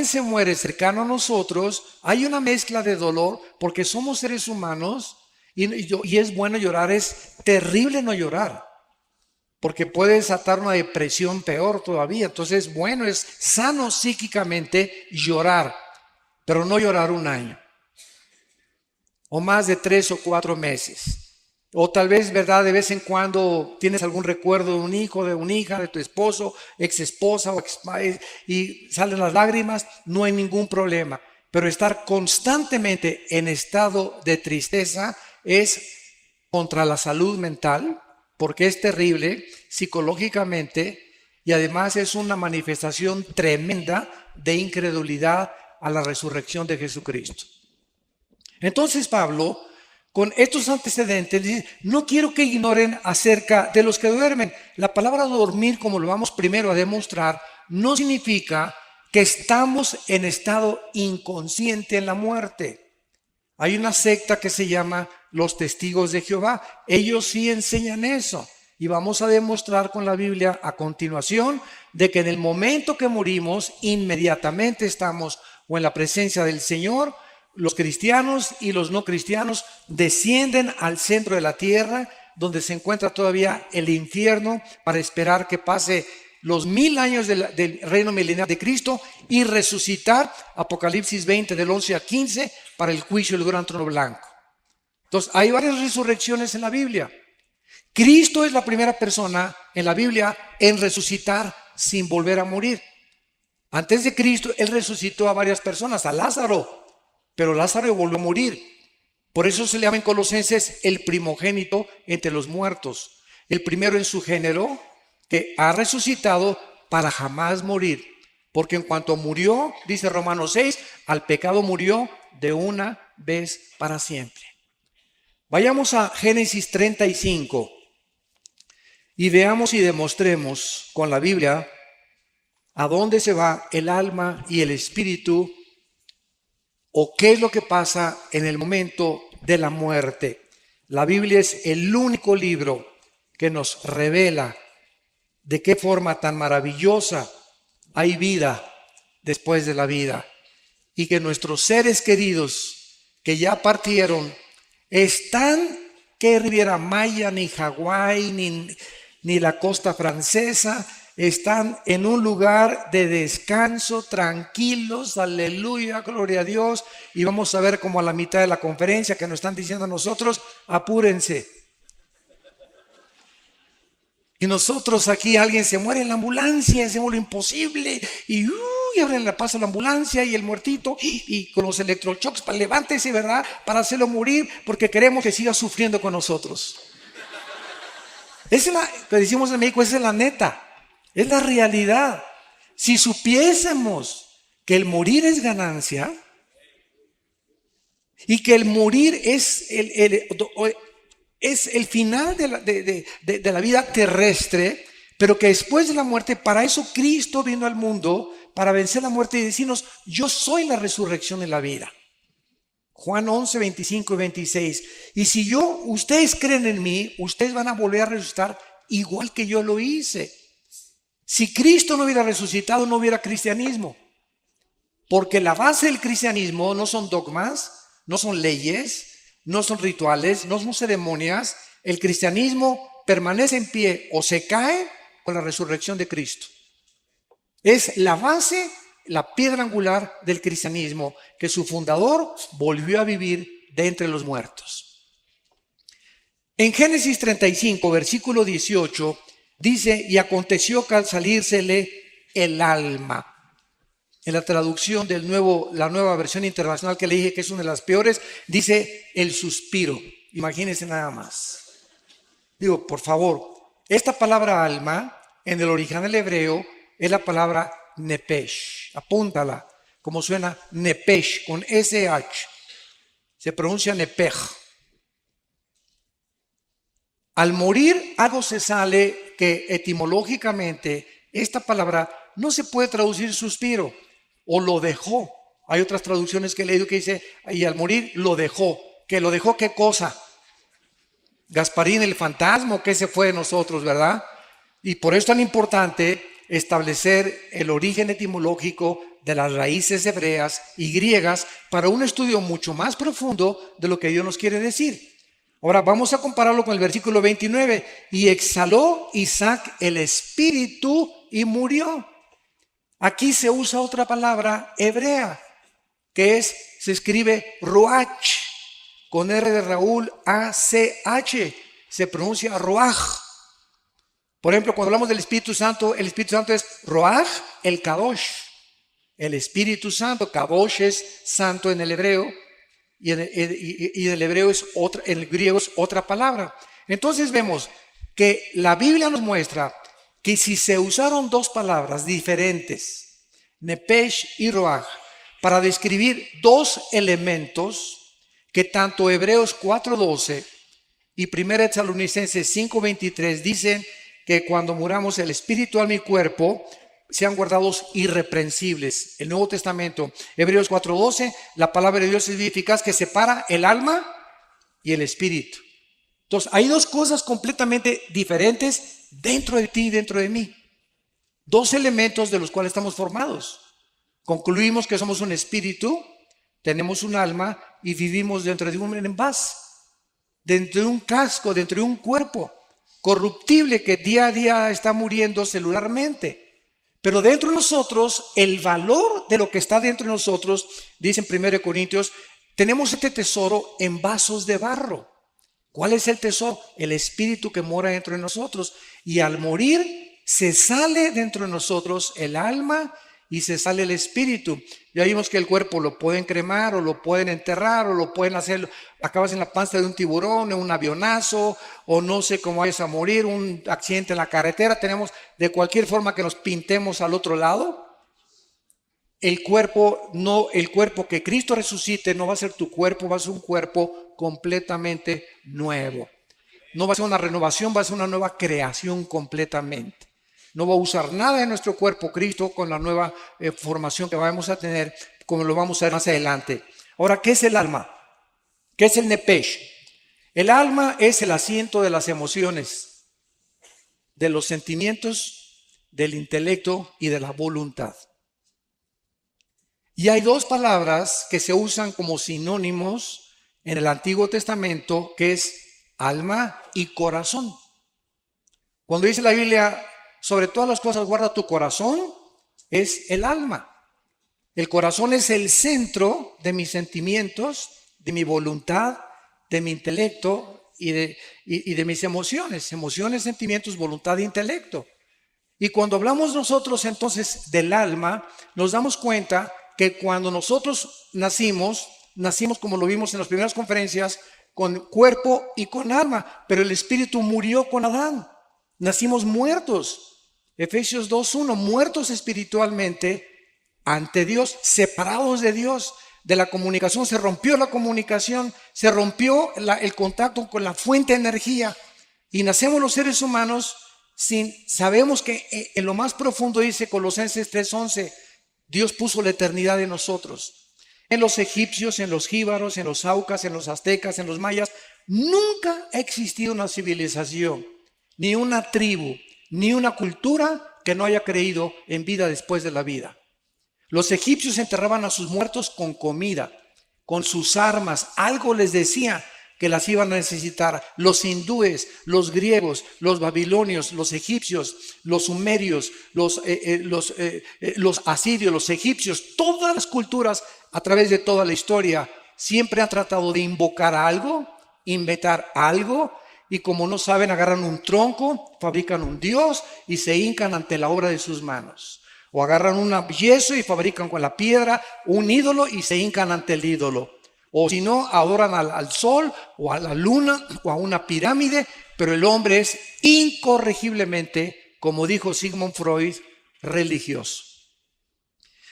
se muere cercano a nosotros, hay una mezcla de dolor porque somos seres humanos y es bueno llorar, es terrible no llorar porque puede desatar una depresión peor todavía. Entonces, bueno, es sano psíquicamente llorar, pero no llorar un año o más de 3 o 4 meses. O tal vez, ¿verdad? De vez en cuando tienes algún recuerdo de un hijo, de una hija, de tu esposo, ex esposa y salen las lágrimas, no hay ningún problema. Pero estar constantemente en estado de tristeza es contra la salud mental, porque es terrible psicológicamente y además es una manifestación tremenda de incredulidad a la resurrección de Jesucristo. Entonces Pablo, con estos antecedentes, dice, no quiero que ignoren acerca de los que duermen. La palabra dormir, como lo vamos primero a demostrar, no significa que estamos en estado inconsciente en la muerte. Hay una secta que se llama los Testigos de Jehová. Ellos sí enseñan eso. Y vamos a demostrar con la Biblia a continuación de que en el momento que morimos, inmediatamente estamos o en la presencia del Señor. Los cristianos y los no cristianos descienden al centro de la tierra, donde se encuentra todavía el infierno, para esperar que pase los 1000 años del reino milenial de Cristo y resucitar, Apocalipsis 20 del 11 al 15, para el juicio del gran trono blanco. Entonces, hay varias resurrecciones en la Biblia. Cristo es la primera persona en la Biblia en resucitar sin volver a morir. Antes de Cristo, Él resucitó a varias personas, a Lázaro, pero Lázaro volvió a morir. Por eso se le llama en Colosenses el primogénito entre los muertos, el primero en su género que ha resucitado para jamás morir. Porque en cuanto murió, dice Romanos 6, al pecado murió de una vez para siempre. Vayamos a Génesis 35 y veamos y demostremos con la Biblia a dónde se va el alma y el espíritu, o qué es lo que pasa en el momento de la muerte. La Biblia es el único libro que nos revela de qué forma tan maravillosa hay vida después de la vida, y que nuestros seres queridos que ya partieron están que Riviera Maya, ni Hawái, ni la costa francesa, están en un lugar de descanso, tranquilos, aleluya, gloria a Dios. Y vamos a ver como a la mitad de la conferencia que nos están diciendo a nosotros, apúrense. Y nosotros aquí, alguien se muere en la ambulancia, hacemos lo imposible, y abren la paso a la ambulancia y el muertito, y con los electroshocks, para levántese, ¿verdad? Para hacerlo morir, porque queremos que siga sufriendo con nosotros. Esa es la, que decimos en México, esa es la neta. Es la realidad. Si supiésemos que el morir es ganancia y que el morir es el final de la vida terrestre, pero que después de la muerte, para eso Cristo vino al mundo, para vencer la muerte y decirnos, yo soy la resurrección y la vida. Juan 11, 25 y 26. Y si ustedes creen en mí, ustedes van a volver a resucitar igual que yo lo hice. Si Cristo no hubiera resucitado, no hubiera cristianismo. Porque la base del cristianismo no son dogmas, no son leyes, no son rituales, no son ceremonias. El cristianismo permanece en pie o se cae con la resurrección de Cristo. Es la base, la piedra angular del cristianismo, que su fundador volvió a vivir de entre los muertos. En Génesis 35, versículo 18, dice, y aconteció que al salírsele el alma. En la traducción la nueva versión internacional que le dije que es una de las peores, dice el suspiro. Imagínense nada más. Digo, por favor, esta palabra alma en el original hebreo es la palabra nepesh. Apúntala, como suena nepesh, con SH. Se pronuncia nepej. Al morir, algo se sale que etimológicamente esta palabra no se puede traducir suspiro o lo dejó. Hay otras traducciones que he leído que dice, y al morir lo dejó. ¿Que lo dejó qué cosa? Gasparín el fantasma, que se fue de nosotros, ¿verdad? Y por eso es tan importante establecer el origen etimológico de las raíces hebreas y griegas para un estudio mucho más profundo de lo que Dios nos quiere decir. Ahora vamos a compararlo con el versículo 29. Y exhaló Isaac el espíritu y murió. Aquí se usa otra palabra hebrea, se escribe ruach, con R de Raúl, A-C-H, se pronuncia ruach. Por ejemplo, cuando hablamos del Espíritu Santo, el Espíritu Santo es ruach el kadosh. El Espíritu Santo, kadosh es santo en el hebreo, y en el hebreo en el griego es otra palabra. Entonces vemos que la Biblia nos muestra que si se usaron dos palabras diferentes, nepesh y ruach, para describir dos elementos que tanto Hebreos 4:12 y 1 Tesalonicenses 5:23 dicen que cuando muramos el espíritu, alma y cuerpo sean guardados irreprensibles. El Nuevo Testamento, Hebreos 4:12, la palabra de Dios es eficaz que separa el alma y el espíritu. Entonces, hay dos cosas completamente diferentes dentro de ti y dentro de mí. Dos elementos de los cuales estamos formados. Concluimos que somos un espíritu, tenemos un alma y vivimos dentro de un envase, dentro de un casco, dentro de un cuerpo corruptible que día a día está muriendo celularmente. Pero dentro de nosotros, el valor de lo que está dentro de nosotros, dice en 1 Corintios, tenemos este tesoro en vasos de barro. ¿Cuál es el tesoro? El espíritu que mora dentro de nosotros. Y al morir, se sale dentro de nosotros el alma y se sale el espíritu. Ya vimos que el cuerpo lo pueden cremar o lo pueden enterrar o lo pueden hacer, acabas en la panza de un tiburón, en un avionazo o no sé cómo vayas a morir, un accidente en la carretera, tenemos de cualquier forma que nos pintemos al otro lado. El cuerpo que Cristo resucite no va a ser tu cuerpo, va a ser un cuerpo completamente nuevo. No va a ser una renovación, va a ser una nueva creación completamente. No va a usar nada de nuestro cuerpo Cristo con la nueva formación que vamos a tener, como lo vamos a ver más adelante. Ahora, ¿qué es el alma? ¿Qué es el nepesh? El alma es el asiento de las emociones, de los sentimientos, del intelecto y de la voluntad. Y hay dos palabras que se usan como sinónimos en el Antiguo Testamento, que es alma y corazón. Cuando dice la Biblia, sobre todas las cosas guarda tu corazón, es el alma. El corazón es el centro de mis sentimientos, de mi voluntad, de mi intelecto y de mis emociones. Emociones, sentimientos, voluntad e intelecto. Y cuando hablamos nosotros entonces del alma, nos damos cuenta que cuando nosotros nacimos como lo vimos en las primeras conferencias, con cuerpo y con alma, pero el espíritu murió con Adán. Nacimos muertos. Efesios 2:1, muertos espiritualmente ante Dios, separados de Dios, de la comunicación. Se rompió la comunicación, se rompió el contacto con la fuente de energía y nacemos los seres humanos sabemos que en lo más profundo, dice Colosenses 3:11, Dios puso la eternidad en nosotros. En los egipcios, en los jíbaros, en los aucas, en los aztecas, en los mayas, nunca ha existido una civilización, ni una tribu, ni una cultura que no haya creído en vida después de la vida. Los egipcios enterraban a sus muertos con comida, con sus armas, algo les decía que las iban a necesitar. Los hindúes, los griegos, los babilonios, los egipcios, los sumerios, los asirios, los egipcios, todas las culturas a través de toda la historia siempre han tratado de invocar algo, inventar algo, y como no saben, agarran un tronco, fabrican un dios y se hincan ante la obra de sus manos. O agarran un yeso y fabrican con la piedra un ídolo y se hincan ante el ídolo. O si no, adoran al sol o a la luna o a una pirámide, pero el hombre es incorregiblemente, como dijo Sigmund Freud, religioso.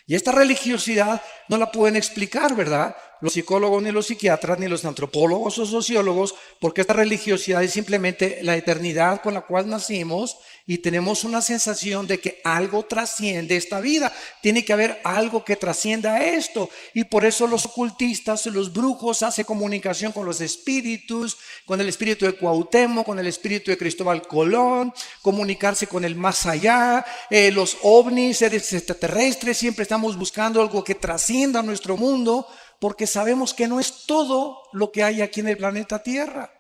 Y esta religiosidad no la pueden explicar, ¿verdad? Los psicólogos, ni los psiquiatras, ni los antropólogos o sociólogos, porque esta religiosidad es simplemente la eternidad con la cual nacimos y tenemos una sensación de que algo trasciende esta vida. Tiene que haber algo que trascienda esto. Y por eso los ocultistas, los brujos hacen comunicación con los espíritus, con el espíritu de Cuauhtémoc, con el espíritu de Cristóbal Colón, comunicarse con el más allá, los ovnis, seres extraterrestres, siempre estamos buscando algo que trascienda nuestro mundo, porque sabemos que no es todo lo que hay aquí en el planeta Tierra.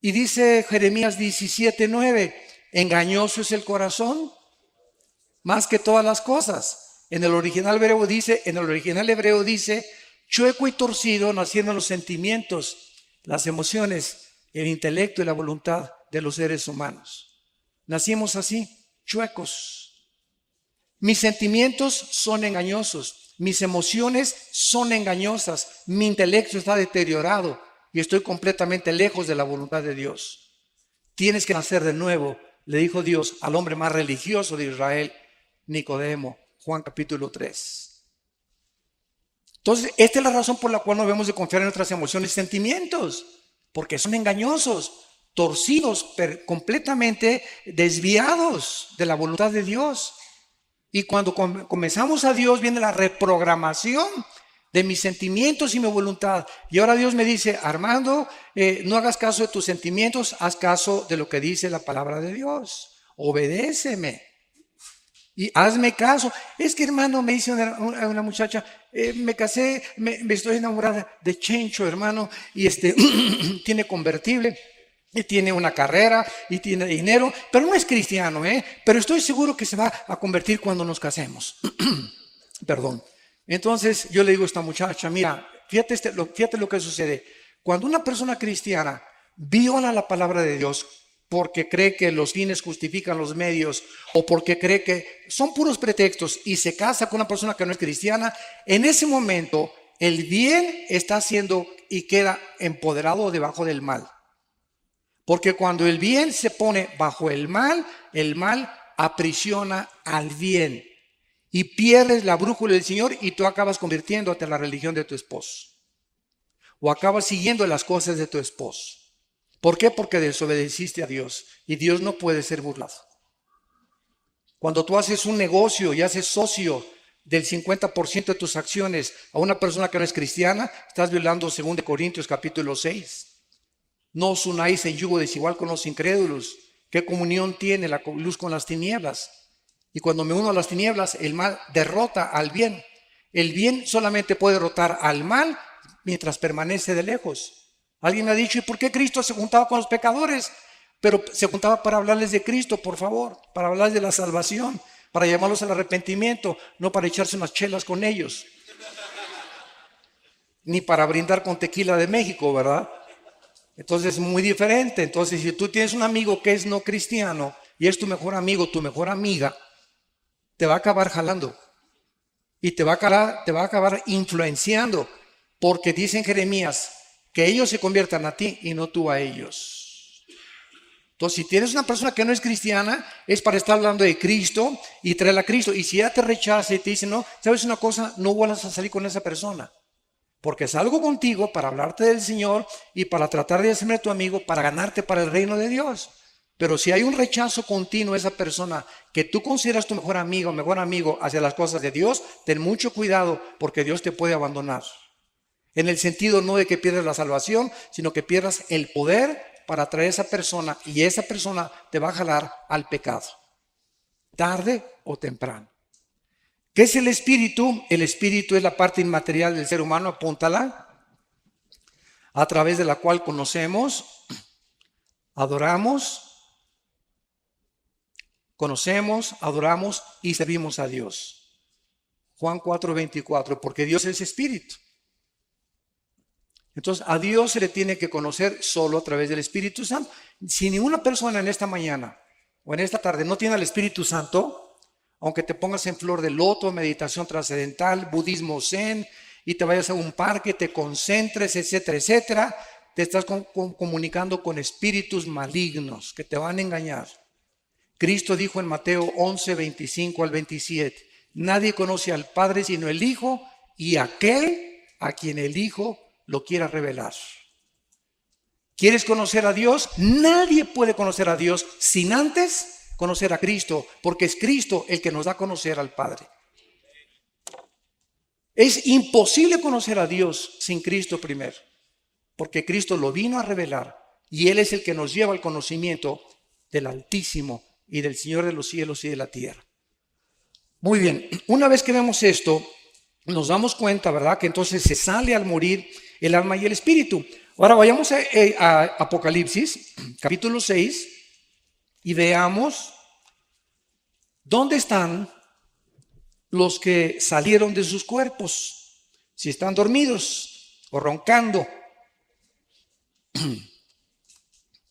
Y dice Jeremías 17:9, engañoso es el corazón más que todas las cosas. En el original hebreo dice, chueco y torcido naciendo los sentimientos, las emociones, el intelecto y la voluntad de los seres humanos. Nacimos así, chuecos. Mis sentimientos son engañosos, mis emociones son engañosas, mi intelecto está deteriorado y estoy completamente lejos de la voluntad de Dios. Tienes que nacer de nuevo, le dijo Dios al hombre más religioso de Israel, Nicodemo, Juan capítulo 3. Entonces, esta es la razón por la cual no debemos de confiar en nuestras emociones y sentimientos, porque son engañosos, torcidos, completamente desviados de la voluntad de Dios. Y cuando comenzamos a Dios, viene la reprogramación de mis sentimientos y mi voluntad. Y ahora Dios me dice, Armando, no hagas caso de tus sentimientos, haz caso de lo que dice la palabra de Dios. Obedéceme. Y hazme caso. Es que, hermano, me dice una muchacha, me casé, me estoy enamorada de Chencho, hermano, y tiene convertible, y tiene una carrera, y tiene dinero, pero no es cristiano, pero estoy seguro que se va a convertir cuando nos casemos. Perdón. Entonces yo le digo a esta muchacha, mira, fíjate lo que sucede. Cuando una persona cristiana viola la palabra de Dios porque cree que los fines justifican los medios o porque cree que son puros pretextos y se casa con una persona que no es cristiana, en ese momento el bien está haciendo y queda empoderado debajo del mal. Porque cuando el bien se pone bajo el mal aprisiona al bien. Y pierdes la brújula del Señor y tú acabas convirtiéndote en la religión de tu esposo. O acabas siguiendo las cosas de tu esposo. ¿Por qué? Porque desobedeciste a Dios. Y Dios no puede ser burlado. Cuando tú haces un negocio y haces socio del 50% de tus acciones a una persona que no es cristiana, estás violando 2 Corintios capítulo 6. No os unáis en yugo desigual con los incrédulos. ¿Qué comunión tiene la luz con las tinieblas? Y cuando me uno a las tinieblas, el mal derrota al bien. El bien solamente puede derrotar al mal mientras permanece de lejos. Alguien me ha dicho, ¿y por qué Cristo se juntaba con los pecadores? Pero se juntaba para hablarles de Cristo, por favor, para hablarles de la salvación, para llamarlos al arrepentimiento, no para echarse unas chelas con ellos. Ni para brindar con tequila de México, ¿verdad? Entonces es muy diferente. Entonces, si tú tienes un amigo que es no cristiano y es tu mejor amigo, tu mejor amiga, te va a acabar jalando y te va a acabar influenciando, porque dice en Jeremías que ellos se conviertan a ti y no tú a ellos. Entonces, si tienes una persona que no es cristiana, es para estar hablando de Cristo y traerla a Cristo. Y si ella te rechaza y te dice, no, ¿sabes una cosa? No vuelvas a salir con esa persona, porque salgo contigo para hablarte del Señor y para tratar de hacerme tu amigo, para ganarte para el reino de Dios. Pero si hay un rechazo continuo a esa persona que tú consideras tu mejor amigo o mejor amigo hacia las cosas de Dios, ten mucho cuidado, porque Dios te puede abandonar. En el sentido no de que pierdas la salvación, sino que pierdas el poder para traer a esa persona, y esa persona te va a jalar al pecado, tarde o temprano. ¿Qué es el espíritu? El espíritu es la parte inmaterial del ser humano, apúntala, a través de la cual conocemos, adoramos y servimos a Dios. Juan 4:24, porque Dios es espíritu. Entonces, a Dios se le tiene que conocer solo a través del Espíritu Santo. Si ninguna persona en esta mañana o en esta tarde no tiene al Espíritu Santo, aunque te pongas en flor de loto, meditación trascendental, budismo zen, y te vayas a un parque, te concentres, etcétera, etcétera, te estás comunicando con espíritus malignos que te van a engañar. Cristo dijo en Mateo 11:25 al 27, Nadie conoce al Padre sino el Hijo y aquel a quien el Hijo lo quiera revelar. ¿Quieres conocer a Dios? Nadie puede conocer a Dios sin antes conocer a Cristo, porque es Cristo el que nos da a conocer al Padre. Es imposible conocer a Dios sin Cristo primero, porque Cristo lo vino a revelar y Él es el que nos lleva al conocimiento del Altísimo y del Señor de los cielos y de la tierra. Muy bien, una vez que vemos esto, nos damos cuenta, ¿verdad?, que entonces se sale al morir el alma y el espíritu. Ahora vayamos a Apocalipsis, capítulo 6, y veamos dónde están los que salieron de sus cuerpos, si están dormidos o roncando.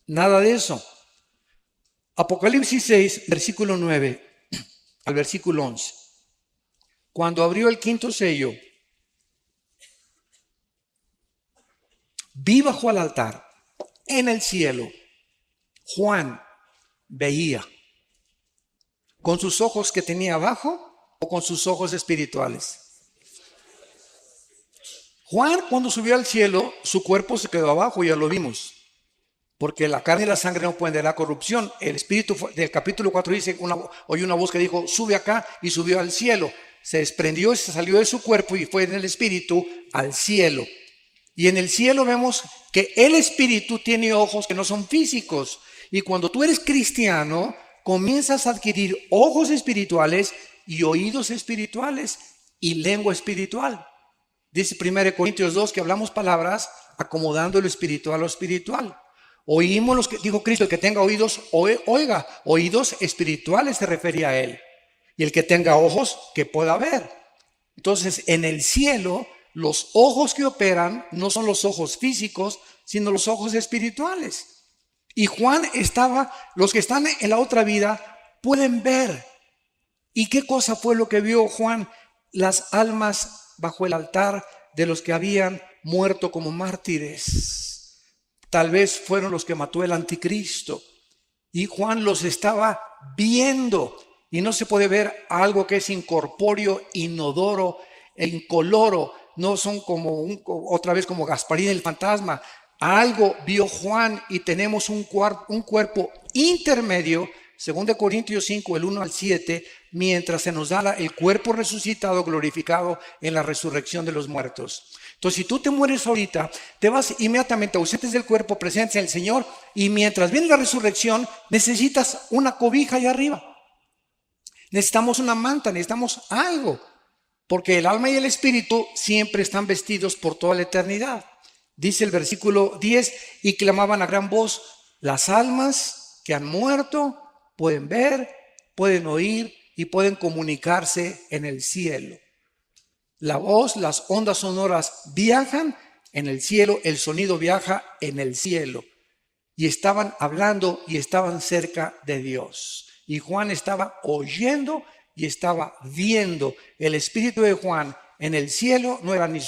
Nada de eso. Apocalipsis 6, versículo 9 al versículo 11. Cuando abrió el quinto sello, vi bajo el altar, en el cielo, Juan veía, con sus ojos que tenía abajo o con sus ojos espirituales. Juan, cuando subió al cielo, su cuerpo se quedó abajo, ya lo vimos, porque la carne y la sangre no pueden dar corrupción. El espíritu del capítulo 4 dice, oyó una voz que dijo, sube acá, y subió al cielo. Se desprendió, se salió de su cuerpo y fue en el espíritu al cielo. Y en el cielo vemos que el espíritu tiene ojos que no son físicos. Y cuando tú eres cristiano, comienzas a adquirir ojos espirituales y oídos espirituales y lengua espiritual. Dice 1 Corintios 2 que hablamos palabras acomodando lo espiritual a lo espiritual. Oímos los que dijo Cristo, el que tenga oídos, oiga. Oídos espirituales se refería a él. Y el que tenga ojos, que pueda ver. Entonces, en el cielo, los ojos que operan no son los ojos físicos, sino los ojos espirituales. Y Juan los que están en la otra vida pueden ver. ¿Y qué cosa fue lo que vio Juan? Las almas bajo el altar de los que habían muerto como mártires. Tal vez fueron los que mató el anticristo. Y Juan los estaba viendo. Y no se puede ver algo que es incorpóreo, inodoro e incoloro. No son otra vez como Gasparín el fantasma. Algo vio Juan y tenemos un cuerpo intermedio, 2 Corintios 5, el 1 al 7, mientras se nos da el cuerpo resucitado, glorificado en la resurrección de los muertos. Entonces, si tú te mueres ahorita, te vas inmediatamente ausentes del cuerpo, presentes en el Señor, y mientras viene la resurrección, necesitas una cobija allá arriba. Necesitamos una manta, necesitamos algo, porque el alma y el espíritu siempre están vestidos por toda la eternidad. Dice el versículo 10, y clamaban a gran voz, las almas que han muerto pueden ver, pueden oír y pueden comunicarse en el cielo. La voz, las ondas sonoras viajan en el cielo, el sonido viaja en el cielo. Y estaban hablando y estaban cerca de Dios. Y Juan estaba oyendo y estaba viendo. El espíritu de Juan en el cielo no eran ni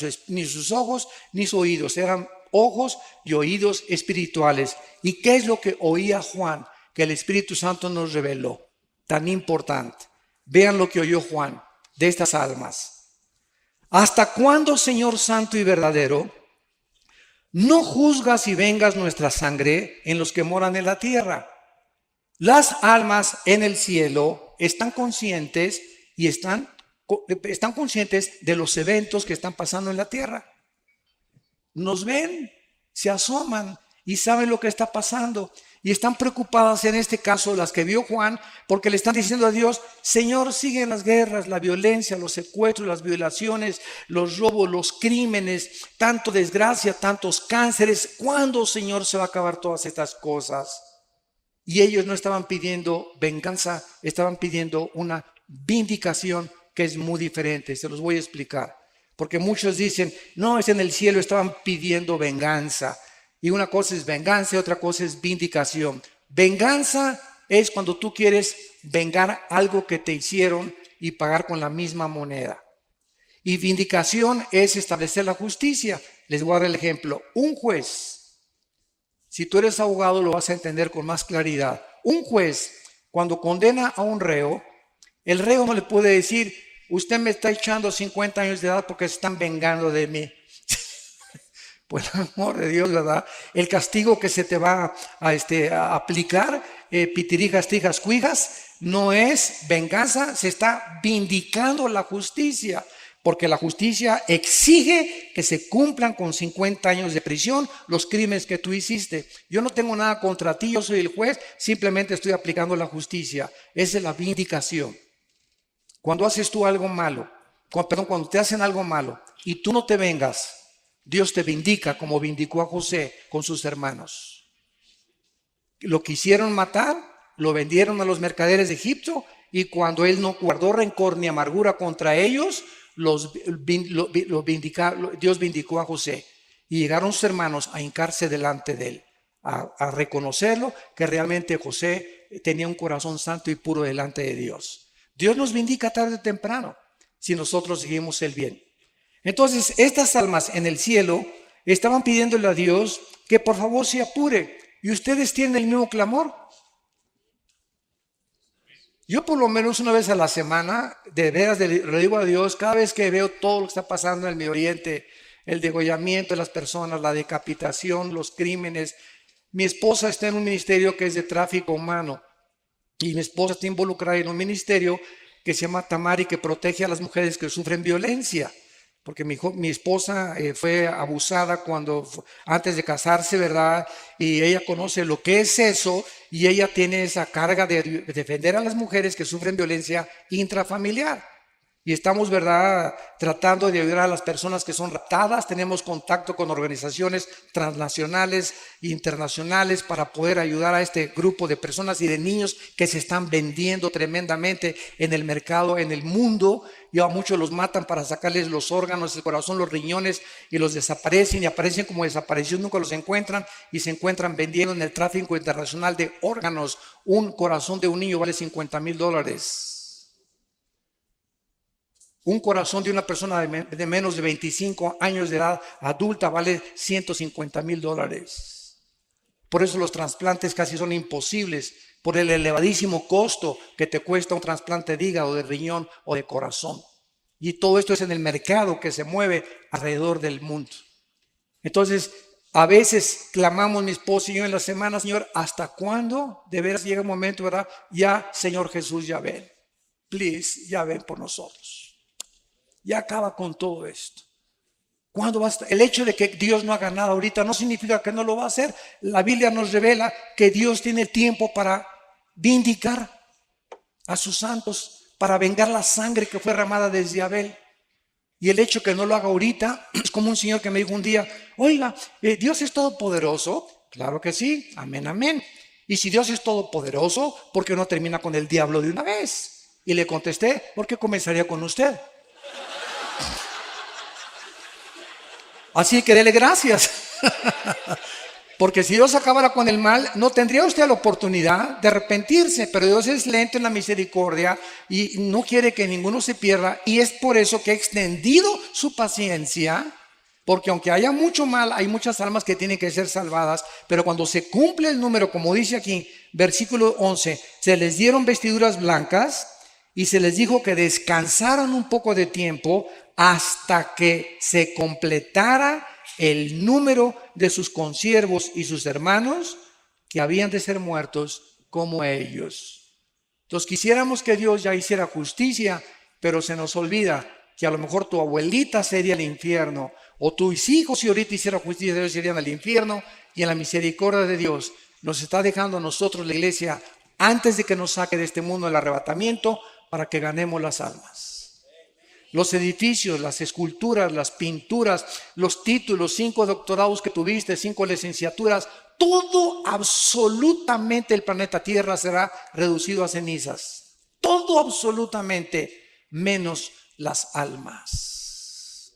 sus ojos ni sus oídos, eran ojos y oídos espirituales. ¿Y qué es lo que oía Juan? Que el Espíritu Santo nos reveló. Tan importante. Vean lo que oyó Juan de estas almas. ¿Hasta cuándo, Señor Santo y verdadero, no juzgas y vengas nuestra sangre en los que moran en la tierra? Las almas en el cielo están conscientes y están conscientes de los eventos que están pasando en la tierra. Nos ven, se asoman y saben lo que está pasando. Y están preocupadas, en este caso las que vio Juan, porque le están diciendo a Dios, Señor, siguen las guerras, la violencia, los secuestros, las violaciones, los robos, los crímenes, tanto desgracia, tantos cánceres. ¿Cuándo, Señor, se va a acabar todas estas cosas? Y ellos no estaban pidiendo venganza, estaban pidiendo una vindicación que es muy diferente. Se los voy a explicar. Porque muchos dicen, no, es en el cielo, estaban pidiendo venganza. Y una cosa es venganza y otra cosa es vindicación. Venganza es cuando tú quieres vengar algo que te hicieron y pagar con la misma moneda. Y vindicación es establecer la justicia. Les voy a dar el ejemplo. Un juez, si tú eres abogado lo vas a entender con más claridad. Un juez, cuando condena a un reo, el reo no le puede decir, usted me está echando 50 años de edad porque se están vengando de mí. Por el amor de Dios, ¿verdad? El castigo que se te va a aplicar, pitirijas, tijas, cuijas, no es venganza, se está vindicando la justicia. Porque la justicia exige que se cumplan con 50 años de prisión los crímenes que tú hiciste. Yo no tengo nada contra ti, yo soy el juez, simplemente estoy aplicando la justicia. Esa es la vindicación. Cuando haces tú algo malo, cuando te hacen algo malo y tú no te vengas, Dios te vindica como vindicó a José con sus hermanos. Lo quisieron matar, lo vendieron a los mercaderes de Egipto y cuando él no guardó rencor ni amargura contra ellos, Dios vindicó a José y llegaron sus hermanos a hincarse delante de él, a reconocerlo que realmente José tenía un corazón santo y puro delante de Dios. Dios nos vindica tarde o temprano si nosotros seguimos el bien. Entonces estas almas en el cielo estaban pidiéndole a Dios que por favor se apure. ¿Y ustedes tienen el mismo clamor? Yo por lo menos una vez a la semana, de veras le digo a Dios, cada vez que veo todo lo que está pasando en el Medio Oriente, el degollamiento de las personas, la decapitación, los crímenes. Mi esposa está en un ministerio que es de tráfico humano y mi esposa está involucrada en un ministerio que se llama Tamari, que protege a las mujeres que sufren violencia. Porque mi esposa fue abusada antes de casarse, ¿verdad? Y ella conoce lo que es eso y ella tiene esa carga de defender a las mujeres que sufren violencia intrafamiliar. Y estamos, ¿verdad?, tratando de ayudar a las personas que son raptadas. Tenemos contacto con organizaciones transnacionales e internacionales para poder ayudar a este grupo de personas y de niños que se están vendiendo tremendamente en el mercado, en el mundo. Y a muchos los matan para sacarles los órganos, el corazón, los riñones y los desaparecen y aparecen como desaparecidos, nunca los encuentran y se encuentran vendiendo en el tráfico internacional de órganos. Un corazón de un niño vale $50,000. Un corazón de una persona de menos de 25 años de edad adulta vale $150,000. Por eso los trasplantes casi son imposibles, por el elevadísimo costo que te cuesta un trasplante de hígado, de riñón o de corazón. Y todo esto es en el mercado que se mueve alrededor del mundo. Entonces, a veces clamamos mi esposo y yo en la semana, Señor, ¿hasta cuándo? De veras llega un momento, ¿verdad? Ya, Señor Jesús, ya ven. Please, ya ven por nosotros. Ya acaba con todo esto. ¿Cuándo va a estar? El hecho de que Dios no haga nada ahorita no significa que no lo va a hacer. La Biblia nos revela que Dios tiene tiempo para vindicar a sus santos, para vengar la sangre que fue derramada desde Abel. Y el hecho que no lo haga ahorita es como un señor que me dijo un día, oiga, ¿Dios es todopoderoso? Claro que sí, amén, amén. Y si Dios es todopoderoso, ¿por qué no termina con el diablo de una vez? Y le contesté, ¿por qué comenzaría con usted? Así que dele gracias. Porque si Dios acabara con el mal, no tendría usted la oportunidad de arrepentirse. Pero Dios es lento en la misericordia y no quiere que ninguno se pierda. Y es por eso que ha extendido su paciencia. Porque aunque haya mucho mal, hay muchas almas que tienen que ser salvadas. Pero cuando se cumple el número, como dice aquí, versículo 11, se les dieron vestiduras blancas y se les dijo que descansaran un poco de tiempo hasta que se completara el número de sus consiervos y sus hermanos que habían de ser muertos como ellos. Entonces quisiéramos que Dios ya hiciera justicia, pero se nos olvida que a lo mejor tu abuelita sería el infierno, o tus hijos si ahorita hiciera justicia, ellos serían al infierno, y en la misericordia de Dios nos está dejando a nosotros la iglesia antes de que nos saque de este mundo el arrebatamiento para que ganemos las almas. Los edificios, las esculturas, las pinturas, los títulos, 5 doctorados que tuviste, 5 licenciaturas, todo absolutamente el planeta Tierra será reducido a cenizas. Todo absolutamente, menos las almas.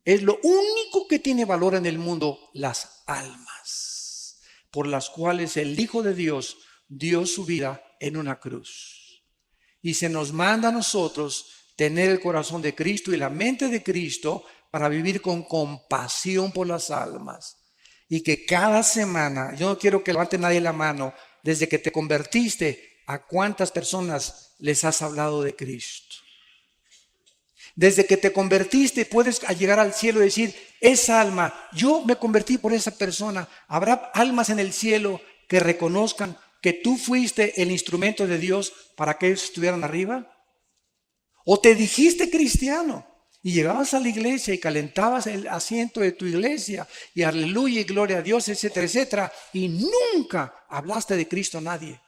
Es lo único que tiene valor en el mundo, las almas, por las cuales el Hijo de Dios dio su vida en una cruz. Y se nos manda a nosotros tener el corazón de Cristo y la mente de Cristo para vivir con compasión por las almas. Y que cada semana, yo no quiero que levante nadie la mano, desde que te convertiste, ¿a cuántas personas les has hablado de Cristo. Desde que te convertiste puedes llegar al cielo y decir, esa alma, yo me convertí por esa persona. ¿Habrá almas en el cielo que reconozcan que tú fuiste el instrumento de Dios para que ellos estuvieran arriba? ¿O te dijiste cristiano y llegabas a la iglesia y calentabas el asiento de tu iglesia y aleluya y gloria a Dios, etcétera, etcétera, y nunca hablaste de Cristo a nadie?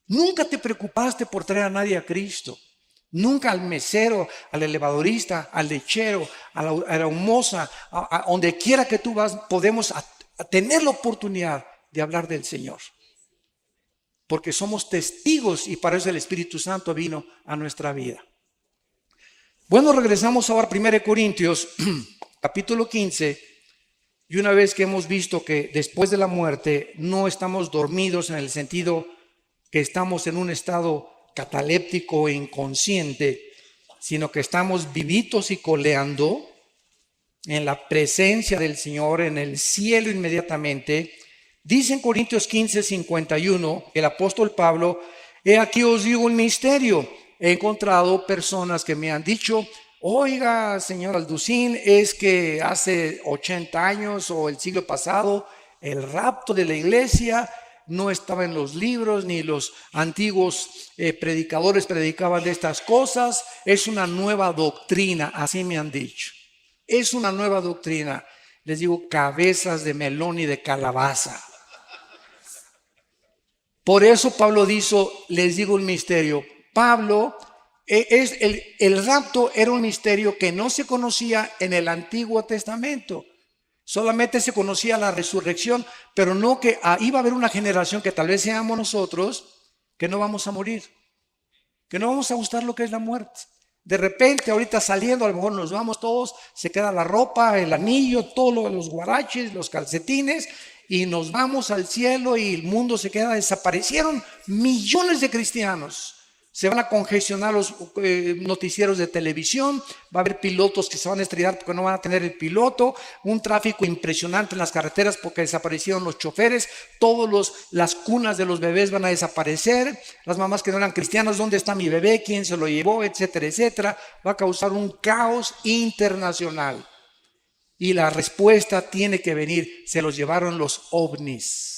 Nunca te preocupaste por traer a nadie a Cristo. Nunca al mesero, al elevadorista, al lechero, a la humosa, a donde quiera que tú vas, podemos tener la oportunidad de hablar del Señor. Porque somos testigos y para eso el Espíritu Santo vino a nuestra vida. Bueno, regresamos ahora a 1 Corintios, capítulo 15. Y una vez que hemos visto que después de la muerte no estamos dormidos en el sentido que estamos en un estado cataléptico e inconsciente, sino que estamos vivitos y coleando en la presencia del Señor, en el cielo inmediatamente. Dice en Corintios 15, 51, el apóstol Pablo, he aquí os digo un misterio. He encontrado personas que me han dicho, oiga, señor Alducín, es que hace 80 años o el siglo pasado, el rapto de la iglesia no estaba en los libros, ni los antiguos predicadores predicaban de estas cosas. Es una nueva doctrina, así me han dicho. Es una nueva doctrina. Les digo, cabezas de melón y de calabaza. Por eso Pablo dijo, les digo un misterio. Pablo, el rapto era un misterio que no se conocía en el Antiguo Testamento. Solamente se conocía la resurrección, pero no que iba a haber una generación que tal vez seamos nosotros, que no vamos a morir, que no vamos a gustar lo que es la muerte. De repente, ahorita saliendo, a lo mejor nos vamos todos, se queda la ropa, el anillo, todos los guaraches, los calcetines, y nos vamos al cielo y el mundo se queda. Desaparecieron millones de cristianos. Se van a congestionar los noticieros de televisión, va a haber pilotos que se van a estrellar porque no van a tener el piloto, un tráfico impresionante en las carreteras porque desaparecieron los choferes, las cunas de los bebés van a desaparecer, las mamás que no eran cristianas, ¿dónde está mi bebé? ¿Quién se lo llevó? Etcétera, etcétera. Va a causar un caos internacional. Y la respuesta tiene que venir, se los llevaron los ovnis.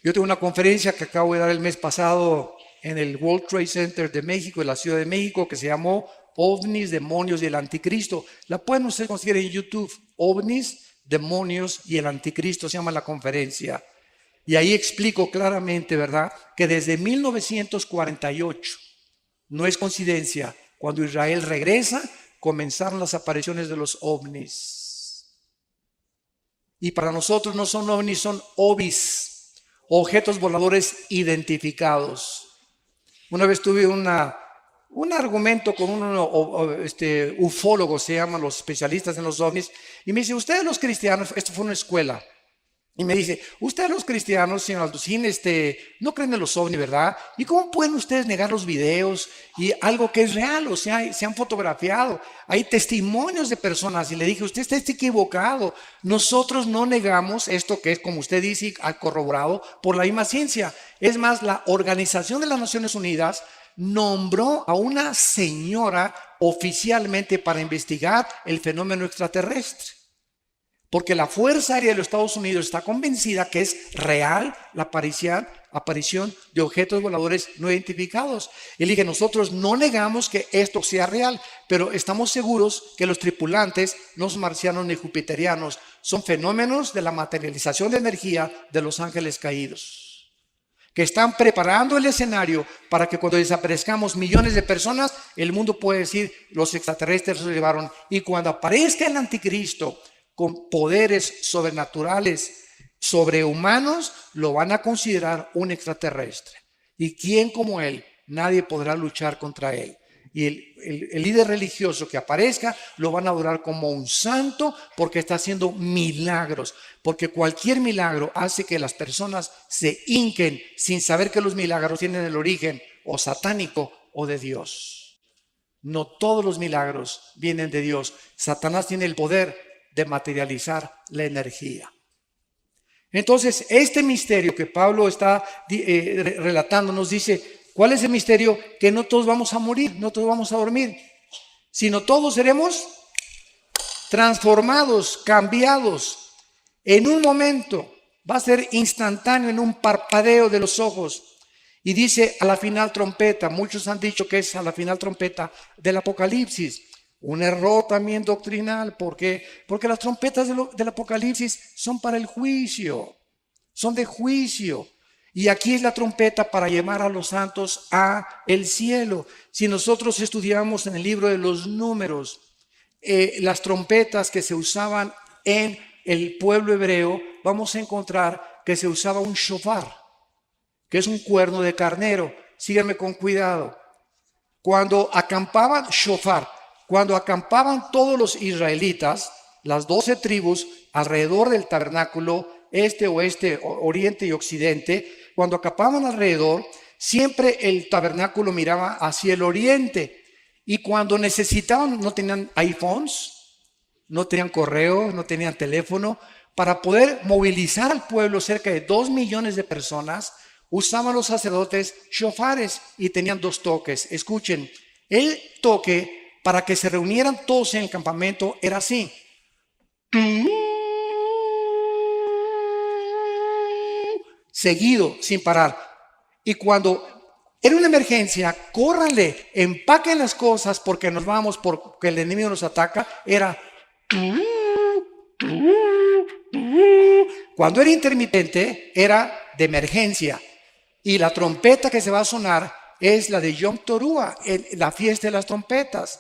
Yo tengo una conferencia que acabo de dar el mes pasado en el World Trade Center de México, en la Ciudad de México, que se llamó OVNIs, Demonios y el Anticristo. La pueden ustedes conseguir en YouTube. OVNIs, Demonios y el Anticristo se llama la conferencia. Y ahí explico claramente, ¿verdad?, que desde 1948, no es coincidencia, cuando Israel regresa, comenzaron las apariciones de los ovnis. Y para nosotros no son ovnis, son ovis. Objetos voladores identificados. Una vez tuve un argumento con un ufólogo, se llaman los especialistas en los ovnis, y me dice, ustedes los cristianos, esto fue una escuela, y me dice, ustedes los cristianos, señor Alducín, no creen en los ovnis, ¿verdad? ¿Y cómo pueden ustedes negar los videos y algo que es real? O sea, se han fotografiado, hay testimonios de personas, y le dije, usted está equivocado. Nosotros no negamos esto que es, como usted dice, corroborado por la misma ciencia. Es más, la Organización de las Naciones Unidas nombró a una señora oficialmente para investigar el fenómeno extraterrestre. Porque la Fuerza Aérea de los Estados Unidos está convencida que es real la aparición de objetos voladores no identificados. Y le dije, nosotros no negamos que esto sea real, pero estamos seguros que los tripulantes no son marcianos ni jupiterianos, son fenómenos de la materialización de energía de los ángeles caídos, que están preparando el escenario para que cuando desaparezcamos millones de personas, el mundo puede decir, los extraterrestres se llevaron. Y cuando aparezca el anticristo, con poderes sobrenaturales, sobrehumanos, lo van a considerar un extraterrestre. ¿Y quién como él? Nadie podrá luchar contra él. Y el líder religioso que aparezca lo van a adorar como un santo porque está haciendo milagros. Porque cualquier milagro hace que las personas se hinquen sin saber que los milagros tienen el origen o satánico o de Dios. No todos los milagros vienen de Dios. Satanás tiene el poder de materializar la energía. Entonces, este misterio que Pablo está relatando nos dice, ¿cuál es el misterio? Que no todos vamos a morir, no todos vamos a dormir, sino todos seremos transformados, cambiados en un momento. Va a ser instantáneo, en un parpadeo de los ojos. Y dice a la final trompeta. Muchos han dicho que es a la final trompeta del Apocalipsis. Un error también doctrinal. ¿Por qué? Porque las trompetas del Apocalipsis son para el juicio. Son de juicio. Y aquí es la trompeta para llevar a los santos a el cielo. Si nosotros estudiamos en el libro de los Números, las trompetas que se usaban en el pueblo hebreo, vamos a encontrar que se usaba un shofar, que es un cuerno de carnero. Síganme con cuidado. Cuando acampaban cuando acampaban todos los israelitas, las 12 tribus alrededor del tabernáculo, este, oeste, oriente y occidente, cuando acampaban alrededor, siempre el tabernáculo miraba hacia el oriente. Y cuando necesitaban, no tenían iPhones, no tenían correo, no tenían teléfono, para poder movilizar al pueblo, cerca de 2 millones de personas, usaban los sacerdotes shofares y tenían 2 toques. Escuchen, el toque para que se reunieran todos en el campamento era así. Seguido, sin parar. Y cuando era una emergencia, córranle, empaquen las cosas porque nos vamos, porque el enemigo nos ataca. Era cuando era intermitente, era de emergencia. Y la trompeta que se va a sonar es la de Yom Teruah, la fiesta de las trompetas.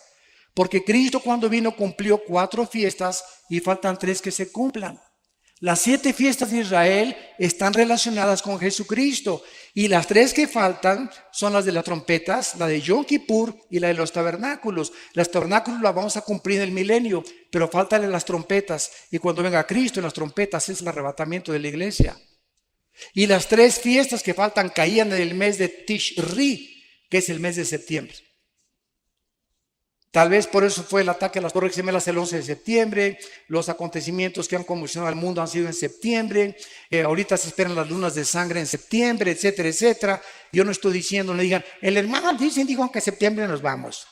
Porque Cristo cuando vino cumplió 4 fiestas y faltan 3 que se cumplan. Las 7 fiestas de Israel están relacionadas con Jesucristo. Y las 3 que faltan son las de las trompetas, la de Yom Kippur y la de los tabernáculos. Las tabernáculos las vamos a cumplir en el milenio, pero faltan las trompetas. Y cuando venga Cristo en las trompetas es el arrebatamiento de la iglesia. Y las 3 fiestas que faltan caían en el mes de Tishri, que es el mes de septiembre. Tal vez por eso fue el ataque a las Torres Gemelas el 11 de septiembre. Los acontecimientos que han conmocionado al mundo han sido en septiembre. Ahorita se esperan las lunas de sangre en septiembre, etcétera, etcétera. Yo no estoy diciendo, no digan, el hermano dijo que en septiembre nos vamos.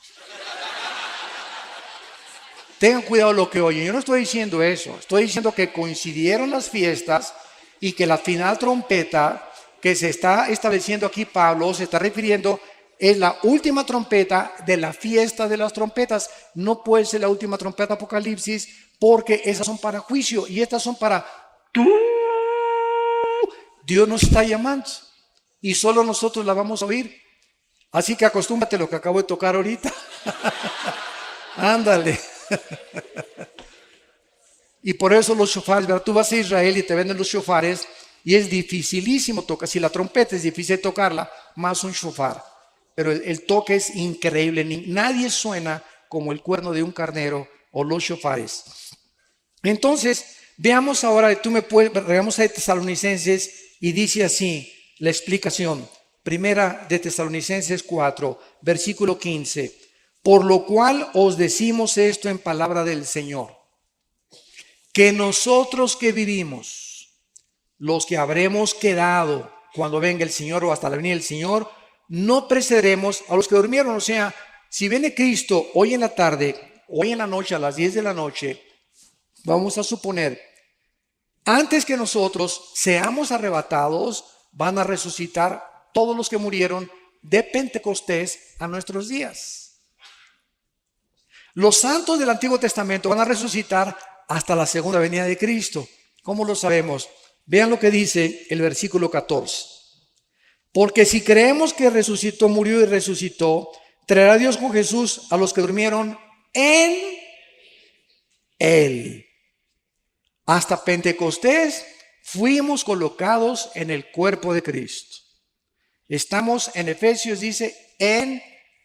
Tengan cuidado lo que oyen. Yo no estoy diciendo eso. Estoy diciendo que coincidieron las fiestas y que la final trompeta que se está estableciendo aquí Pablo se está refiriendo es la última trompeta de la fiesta de las trompetas. No puede ser la última trompeta de Apocalipsis porque esas son para juicio y estas son para Dios nos está llamando y solo nosotros la vamos a oír. Así que acostúmbrate a lo que acabo de tocar ahorita. Ándale. Y por eso los shofares, ¿verdad? Tú vas a Israel y te venden los shofares y es dificilísimo tocar. Si la trompeta es difícil tocarla, más un shofar. Pero el toque es increíble. Nadie suena como el cuerno de un carnero o los shofares. Entonces, veamos ahora, regamos a Tesalonicenses y dice así la explicación. Primera de Tesalonicenses 4, versículo 15. Por lo cual os decimos esto en palabra del Señor, que nosotros que vivimos, los que habremos quedado cuando venga el Señor o hasta la venida del Señor, no precederemos a los que durmieron. O sea, si viene Cristo hoy en la tarde, hoy en la noche, a las 10 de la noche, vamos a suponer, antes que nosotros seamos arrebatados, van a resucitar todos los que murieron de Pentecostés a nuestros días. Los santos del Antiguo Testamento van a resucitar hasta la segunda venida de Cristo. ¿Cómo lo sabemos? Vean lo que dice el versículo 14. Porque si creemos que resucitó, murió y resucitó, traerá Dios con Jesús a los que durmieron en Él. Hasta Pentecostés fuimos colocados en el cuerpo de Cristo. Estamos en Efesios, dice, en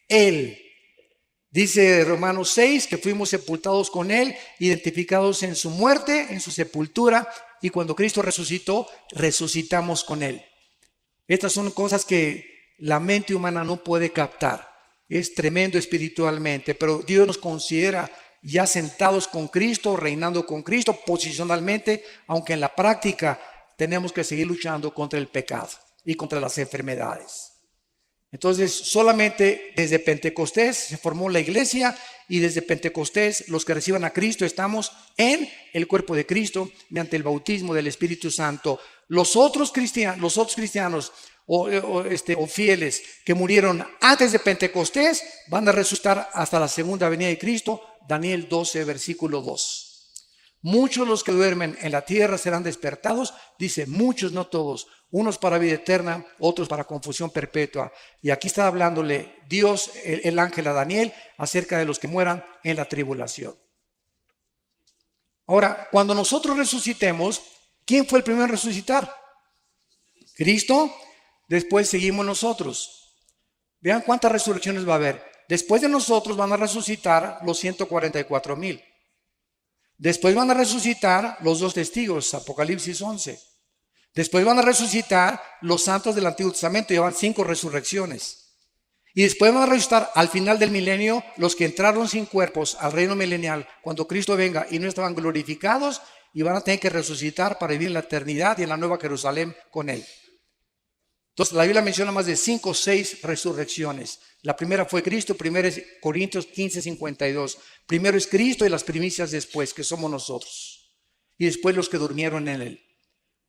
Él. Dice Romanos 6 que fuimos sepultados con Él, identificados en su muerte, en su sepultura, y cuando Cristo resucitó, resucitamos con Él. Estas son cosas que la mente humana no puede captar. Es tremendo espiritualmente, pero Dios nos considera ya sentados con Cristo, reinando con Cristo posicionalmente, aunque en la práctica tenemos que seguir luchando contra el pecado y contra las enfermedades. Entonces, solamente desde Pentecostés se formó la iglesia, y desde Pentecostés los que reciban a Cristo estamos en el cuerpo de Cristo mediante el bautismo del Espíritu Santo. Los otros cristianos o fieles que murieron antes de Pentecostés van a resucitar hasta la segunda venida de Cristo. Daniel 12, versículo 2. Muchos los que duermen en la tierra serán despertados, dice muchos, no todos, unos para vida eterna, otros para confusión perpetua. Y aquí está hablándole Dios, el ángel a Daniel, acerca de los que mueran en la tribulación. Ahora, cuando nosotros resucitemos, ¿quién fue el primero en resucitar? Cristo. Después seguimos nosotros. Vean cuántas resurrecciones va a haber. Después de nosotros van a resucitar los 144,000. Después van a resucitar los 2 testigos, Apocalipsis 11. Después van a resucitar los santos del Antiguo Testamento, llevan 5 resurrecciones. Y después van a resucitar al final del milenio los que entraron sin cuerpos al reino milenial, cuando Cristo venga y no estaban glorificados, y van a tener que resucitar para vivir en la eternidad y en la nueva Jerusalén con Él. Entonces la Biblia menciona más de 5 o 6 resurrecciones. La primera fue Cristo, 1 Corintios 15:52. Primero es Cristo y las primicias después, que somos nosotros. Y después los que durmieron en Él.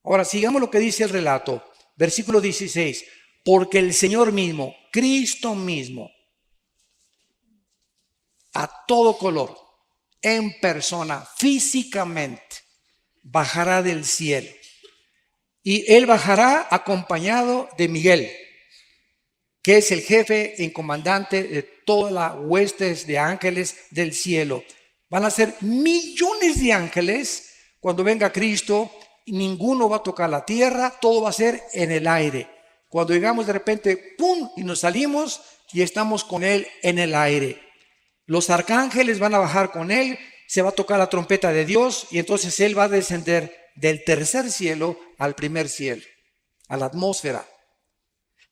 Ahora sigamos lo que dice el relato. Versículo 16. Porque el Señor mismo, Cristo mismo, a todo color, en persona, físicamente, bajará del cielo. Y Él bajará acompañado de Miguel, que es el jefe y comandante de todas las huestes de ángeles del cielo. Van a ser millones de ángeles cuando venga Cristo, y ninguno va a tocar la tierra, todo va a ser en el aire. Cuando llegamos de repente, ¡pum!, y nos salimos y estamos con Él en el aire. Los arcángeles van a bajar con Él, se va a tocar la trompeta de Dios, y entonces Él va a descender del tercer cielo al primer cielo, a la atmósfera.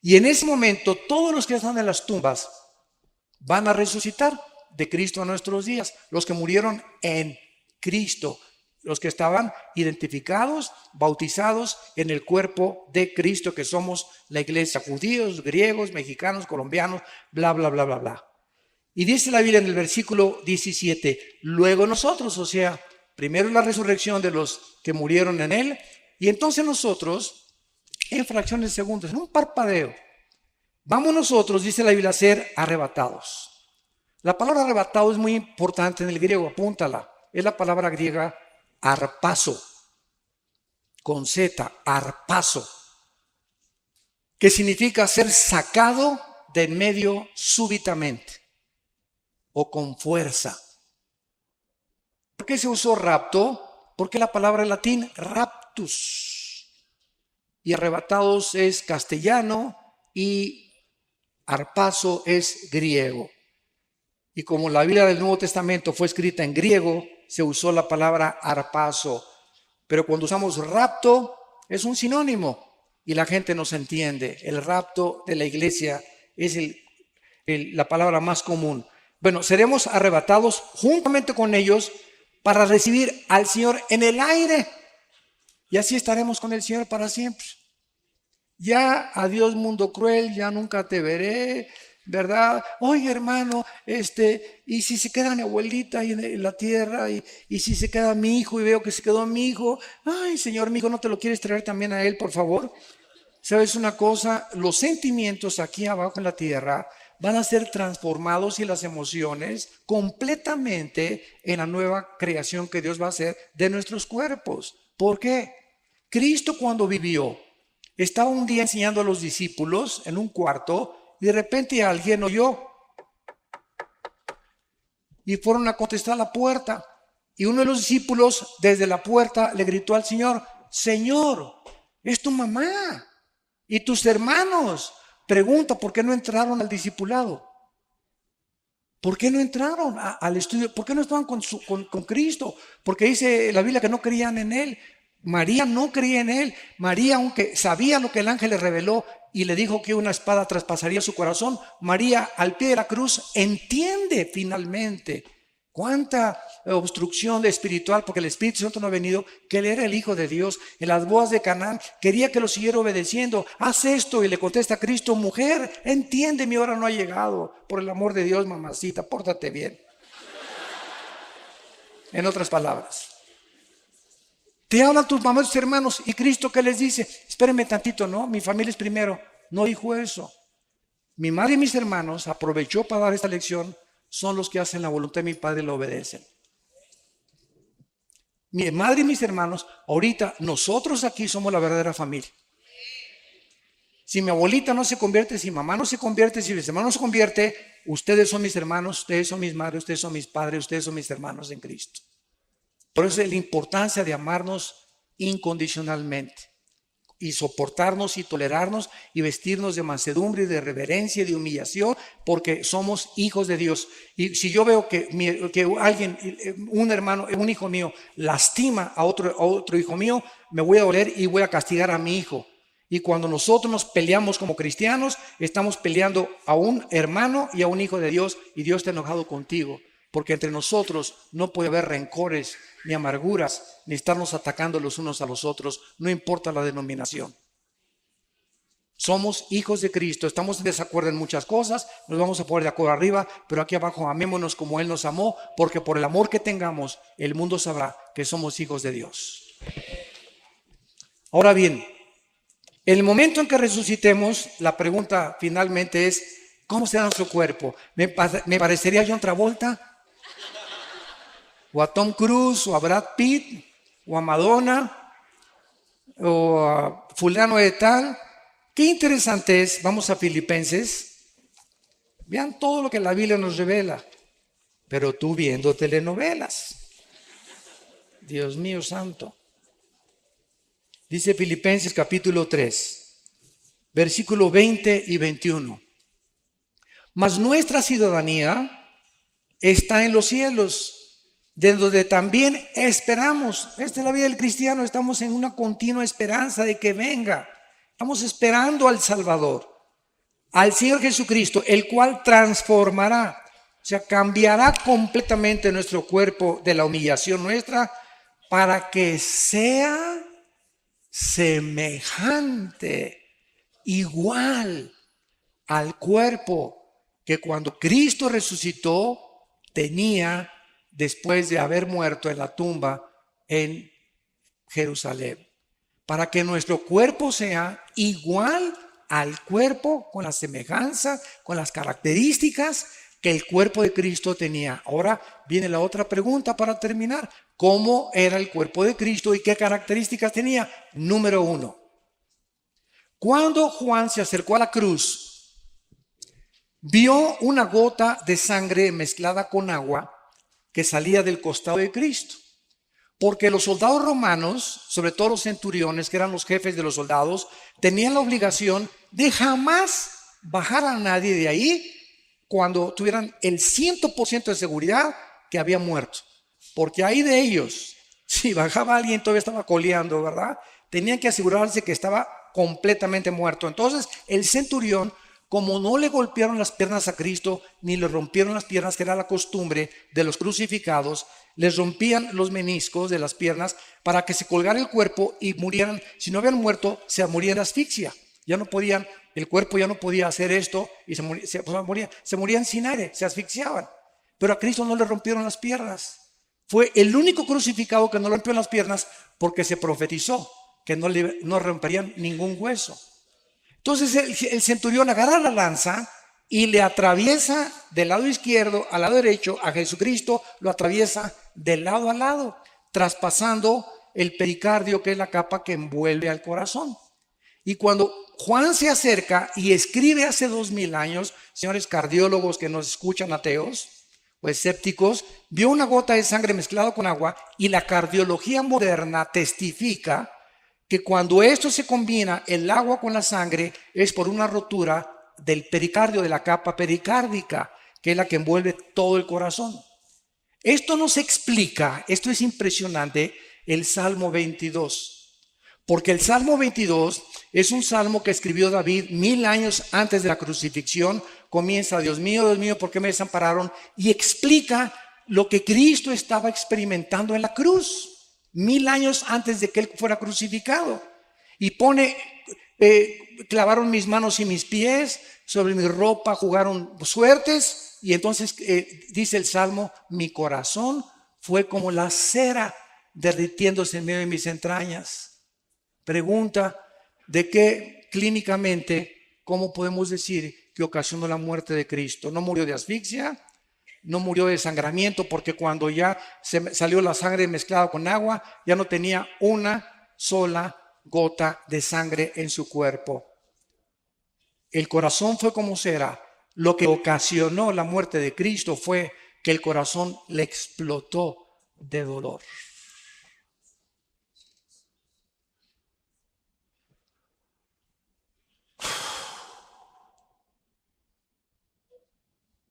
Y en ese momento todos los que están en las tumbas van a resucitar de Cristo a nuestros días, los que murieron en Cristo, los que estaban identificados, bautizados en el cuerpo de Cristo, que somos la iglesia, judíos, griegos, mexicanos, colombianos, bla, bla, bla, bla, bla. Y dice la Biblia en el versículo 17, luego nosotros, o sea, primero la resurrección de los que murieron en Él, y entonces nosotros, en fracciones de segundos, en un parpadeo, vamos nosotros, dice la Biblia, a ser arrebatados. La palabra arrebatado es muy importante en el griego, apúntala. Es la palabra griega arpazo, con Z, arpazo, que significa ser sacado de en medio súbitamente o con fuerza. ¿Por qué se usó rapto? Porque la palabra en latín raptus, y arrebatados es castellano y arpazo es griego. Y como la Biblia del Nuevo Testamento fue escrita en griego, se usó la palabra arpazo. Pero cuando usamos rapto es un sinónimo y la gente nos entiende. El rapto de la iglesia es la palabra más común. Bueno, seremos arrebatados juntamente con ellos para recibir al Señor en el aire. Y así estaremos con el Señor para siempre. Ya, adiós mundo cruel, ya nunca te veré, ¿verdad? Oye, hermano, y si se queda mi abuelita ahí en la tierra, y si se queda mi hijo y veo que se quedó mi hijo, ay, Señor, mi hijo, ¿no te lo quieres traer también a él, por favor? ¿Sabes una cosa? Los sentimientos aquí abajo en la tierra van a ser transformados, y las emociones completamente en la nueva creación que Dios va a hacer de nuestros cuerpos. ¿Por qué? Cristo, cuando vivió, estaba un día enseñando a los discípulos en un cuarto, y de repente alguien oyó y fueron a contestar a la puerta, y uno de los discípulos desde la puerta le gritó al Señor: Señor, es tu mamá y tus hermanos. Pregunta, ¿por qué no entraron al discipulado? ¿Por qué no entraron al estudio? ¿Por qué no estaban con Cristo? Porque dice la Biblia que no creían en Él. María no creía en Él. María, aunque sabía lo que el ángel le reveló y le dijo que una espada traspasaría su corazón, María al pie de la cruz entiende finalmente Cuánta obstrucción espiritual, porque el Espíritu Santo no ha venido, que él era el Hijo de Dios. En las bodas de Canaán quería que lo siguiera obedeciendo. Haz esto, y le contesta a Cristo: mujer, entiende, mi hora no ha llegado. Por el amor de Dios, mamacita, pórtate bien. En otras palabras, te hablan tus mamás y tus hermanos, y Cristo, ¿qué les dice? Espérenme tantito, ¿no? Mi familia es primero. No dijo eso. Mi madre y mis hermanos aprovechó para dar esta lección. Son los que hacen la voluntad de mi Padre y lo obedecen. Mi madre y mis hermanos, ahorita nosotros aquí somos la verdadera familia. Si mi abuelita no se convierte, si mi mamá no se convierte, si mis hermanos no se convierte, ustedes son mis hermanos, ustedes son mis madres, ustedes son mis padres, ustedes son mis hermanos en Cristo. Por eso es la importancia de amarnos incondicionalmente y soportarnos y tolerarnos y vestirnos de mansedumbre y de reverencia y de humillación, porque somos hijos de Dios. Y si yo veo que alguien, un hermano, un hijo mío, lastima a otro hijo mío, me voy a doler y voy a castigar a mi hijo. Y cuando nosotros nos peleamos como cristianos, estamos peleando a un hermano y a un hijo de Dios, y Dios está enojado contigo, porque entre nosotros no puede haber rencores, ni amarguras, ni estarnos atacando los unos a los otros, no importa la denominación. Somos hijos de Cristo, estamos en desacuerdo en muchas cosas, nos vamos a poner de acuerdo arriba, pero aquí abajo amémonos como Él nos amó, porque por el amor que tengamos, el mundo sabrá que somos hijos de Dios. Ahora bien, en el momento en que resucitemos, la pregunta finalmente es: ¿cómo será nuestro cuerpo? ¿Me parecería a John Travolta? ¿O a Tom Cruise? ¿O a Brad Pitt? ¿O a Madonna? ¿O a fulano de tal? Qué interesante es. Vamos a Filipenses. Vean todo lo que la Biblia nos revela. Pero tú viendo telenovelas. Dios mío santo. Dice Filipenses capítulo 3, versículo 20 y 21. Mas nuestra ciudadanía está en los cielos, de donde también esperamos. Esta es la vida del cristiano, estamos en una continua esperanza de que venga. Estamos esperando al Salvador, al Señor Jesucristo, el cual transformará, o sea, cambiará completamente nuestro cuerpo de la humillación nuestra para que sea semejante, igual al cuerpo que cuando Cristo resucitó tenía después de haber muerto en la tumba en Jerusalén, para que nuestro cuerpo sea igual al cuerpo, con la semejanza, con las características que el cuerpo de Cristo tenía. Ahora viene la otra pregunta para terminar: ¿cómo era el cuerpo de Cristo y qué características tenía? Número 1, cuando Juan se acercó a la cruz, vio una gota de sangre mezclada con agua que salía del costado de Cristo, porque los soldados romanos, sobre todo los centuriones, que eran los jefes de los soldados, tenían la obligación de jamás bajar a nadie de ahí cuando tuvieran el 100% de seguridad que había muerto, porque ahí de ellos, si bajaba alguien todavía estaba coleando, ¿verdad? Tenían que asegurarse que estaba completamente muerto. Entonces el centurión, como no le golpearon las piernas a Cristo, ni le rompieron las piernas, que era la costumbre de los crucificados, les rompían los meniscos de las piernas para que se colgara el cuerpo y murieran. Si no habían muerto, se morían de asfixia. Ya no podían, el cuerpo ya no podía hacer esto y se morían sin aire, se asfixiaban. Pero a Cristo no le rompieron las piernas. Fue el único crucificado que no le rompió las piernas, porque se profetizó que no romperían ningún hueso. Entonces el centurión agarra la lanza y le atraviesa del lado izquierdo al lado derecho a Jesucristo, lo atraviesa de lado a lado, traspasando el pericardio, que es la capa que envuelve al corazón. Y cuando Juan se acerca y escribe hace 2000 años, señores cardiólogos que nos escuchan, ateos o escépticos, vio una gota de sangre mezclada con agua, y la cardiología moderna testifica que cuando esto se combina, el agua con la sangre, es por una rotura del pericardio, de la capa pericárdica, que es la que envuelve todo el corazón. Esto nos explica, esto es impresionante, el Salmo 22. Porque el Salmo 22 es un salmo que escribió David 1000 años antes de la crucifixión. Comienza: Dios mío, ¿por qué me desampararon? Y explica lo que Cristo estaba experimentando en la cruz, 1000 años antes de que Él fuera crucificado. Y pone, clavaron mis manos y mis pies, sobre mi ropa jugaron suertes. Y entonces dice el Salmo, mi corazón fue como la cera derritiéndose en medio de mis entrañas. Pregunta, ¿de qué clínicamente, cómo podemos decir que ocasionó la muerte de Cristo? No murió de asfixia, no murió de desangramiento, porque cuando ya salió la sangre mezclada con agua, ya no tenía una sola gota de sangre en su cuerpo. El corazón fue como cera. Lo que ocasionó la muerte de Cristo fue que el corazón le explotó de dolor.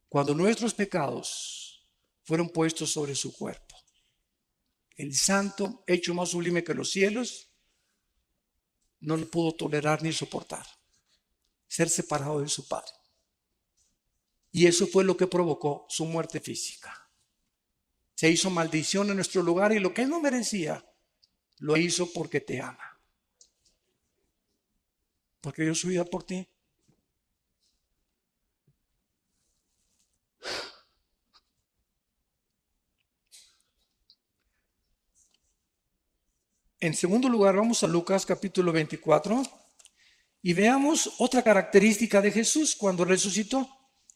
Cuando nuestros pecados fueron puestos sobre su cuerpo, el santo, hecho más sublime que los cielos, no lo pudo tolerar ni soportar, ser separado de su Padre. Y eso fue lo que provocó su muerte física. Se hizo maldición en nuestro lugar y lo que Él no merecía, lo hizo porque te ama. Porque dio su vida por ti. En segundo lugar, vamos a Lucas capítulo 24 y veamos otra característica de Jesús cuando resucitó.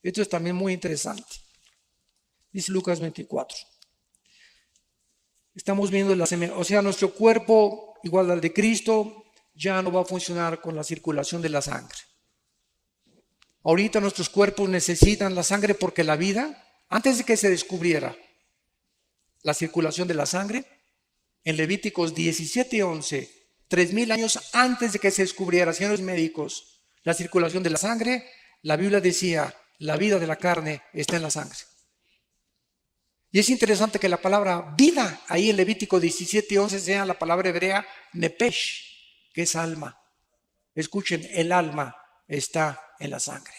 Esto es también muy interesante. Dice Lucas 24. Estamos viendo nuestro cuerpo, igual al de Cristo, ya no va a funcionar con la circulación de la sangre. Ahorita nuestros cuerpos necesitan la sangre porque la vida, antes de que se descubriera la circulación de la sangre, en Levíticos 17:11, 3000 años antes de que se descubriera, señores médicos, la circulación de la sangre, la Biblia decía, la vida de la carne está en la sangre. Y es interesante que la palabra vida, ahí en Levítico 17:11, sea la palabra hebrea nepesh, que es alma. Escuchen, el alma está en la sangre.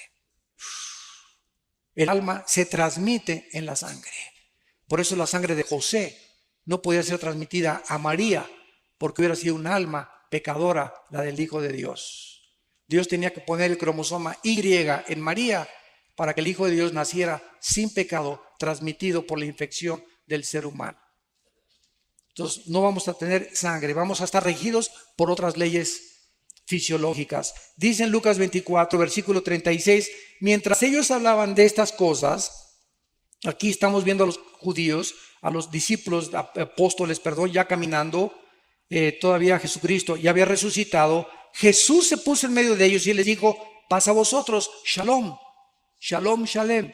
El alma se transmite en la sangre. Por eso la sangre de José no podía ser transmitida a María, porque hubiera sido un alma pecadora, la del Hijo de Dios. Dios tenía que poner el cromosoma Y en María para que el Hijo de Dios naciera sin pecado, transmitido por la infección del ser humano. Entonces no vamos a tener sangre, vamos a estar regidos por otras leyes fisiológicas. Dice en Lucas 24, versículo 36, mientras ellos hablaban de estas cosas, aquí estamos viendo a los judíos, a los discípulos, apóstoles, ya caminando, todavía Jesucristo ya había resucitado. Jesús se puso en medio de ellos y les dijo, paz a vosotros, shalom, shalom, shalem,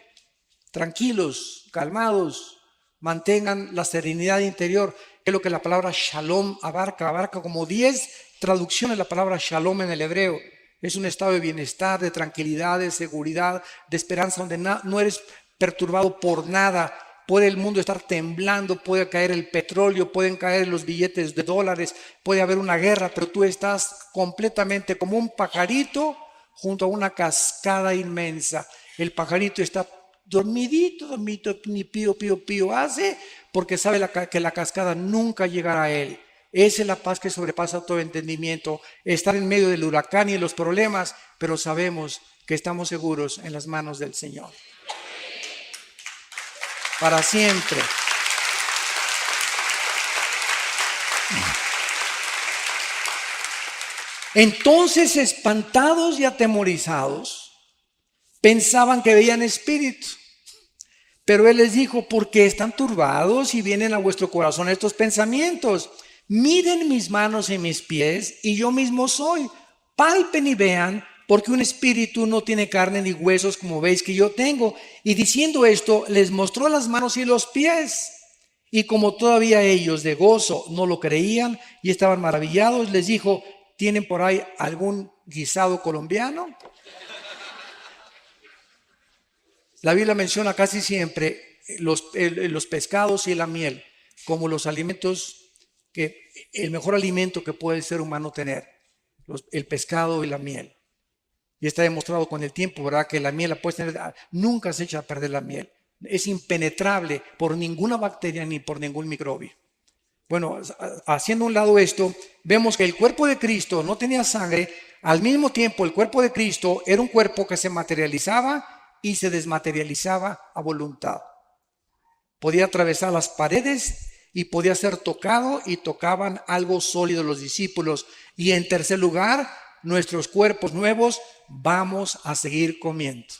tranquilos, calmados, mantengan la serenidad interior. Es lo que la palabra shalom abarca como 10 traducciones la palabra shalom en el hebreo. Es un estado de bienestar, de tranquilidad, de seguridad, de esperanza, donde no eres perturbado por nada. Puede el mundo estar temblando, puede caer el petróleo, pueden caer los billetes de dólares, puede haber una guerra, pero tú estás completamente como un pajarito junto a una cascada inmensa. El pajarito está dormidito, ni pío, pío, pío hace, porque sabe que la cascada nunca llegará a él. Esa es la paz que sobrepasa todo entendimiento. Estar en medio del huracán y los problemas, pero sabemos que estamos seguros en las manos del Señor. Para siempre. Entonces, espantados y atemorizados, pensaban que veían espíritus. Pero Él les dijo, ¿por qué están turbados y vienen a vuestro corazón estos pensamientos? Miren mis manos y mis pies, y yo mismo soy. Palpen y vean, porque un espíritu no tiene carne ni huesos como veis que yo tengo. Y diciendo esto, les mostró las manos y los pies. Y como todavía ellos de gozo no lo creían y estaban maravillados, les dijo, ¿tienen por ahí algún guisado colombiano? La Biblia menciona casi siempre los pescados y la miel como los alimentos, el mejor alimento que puede el ser humano tener, el pescado y la miel. Y está demostrado con el tiempo, ¿verdad? Que la miel la puedes tener, nunca se echa a perder la miel. es impenetrable por ninguna bacteria ni por ningún microbio. Bueno, haciendo a un lado esto, vemos que el cuerpo de Cristo no tenía sangre. Al mismo tiempo, el cuerpo de Cristo era un cuerpo que se materializaba y se desmaterializaba a voluntad. Podía atravesar las paredes y podía ser tocado, y tocaban algo sólido los discípulos. Y en tercer lugar, nuestros cuerpos nuevos vamos a seguir comiendo.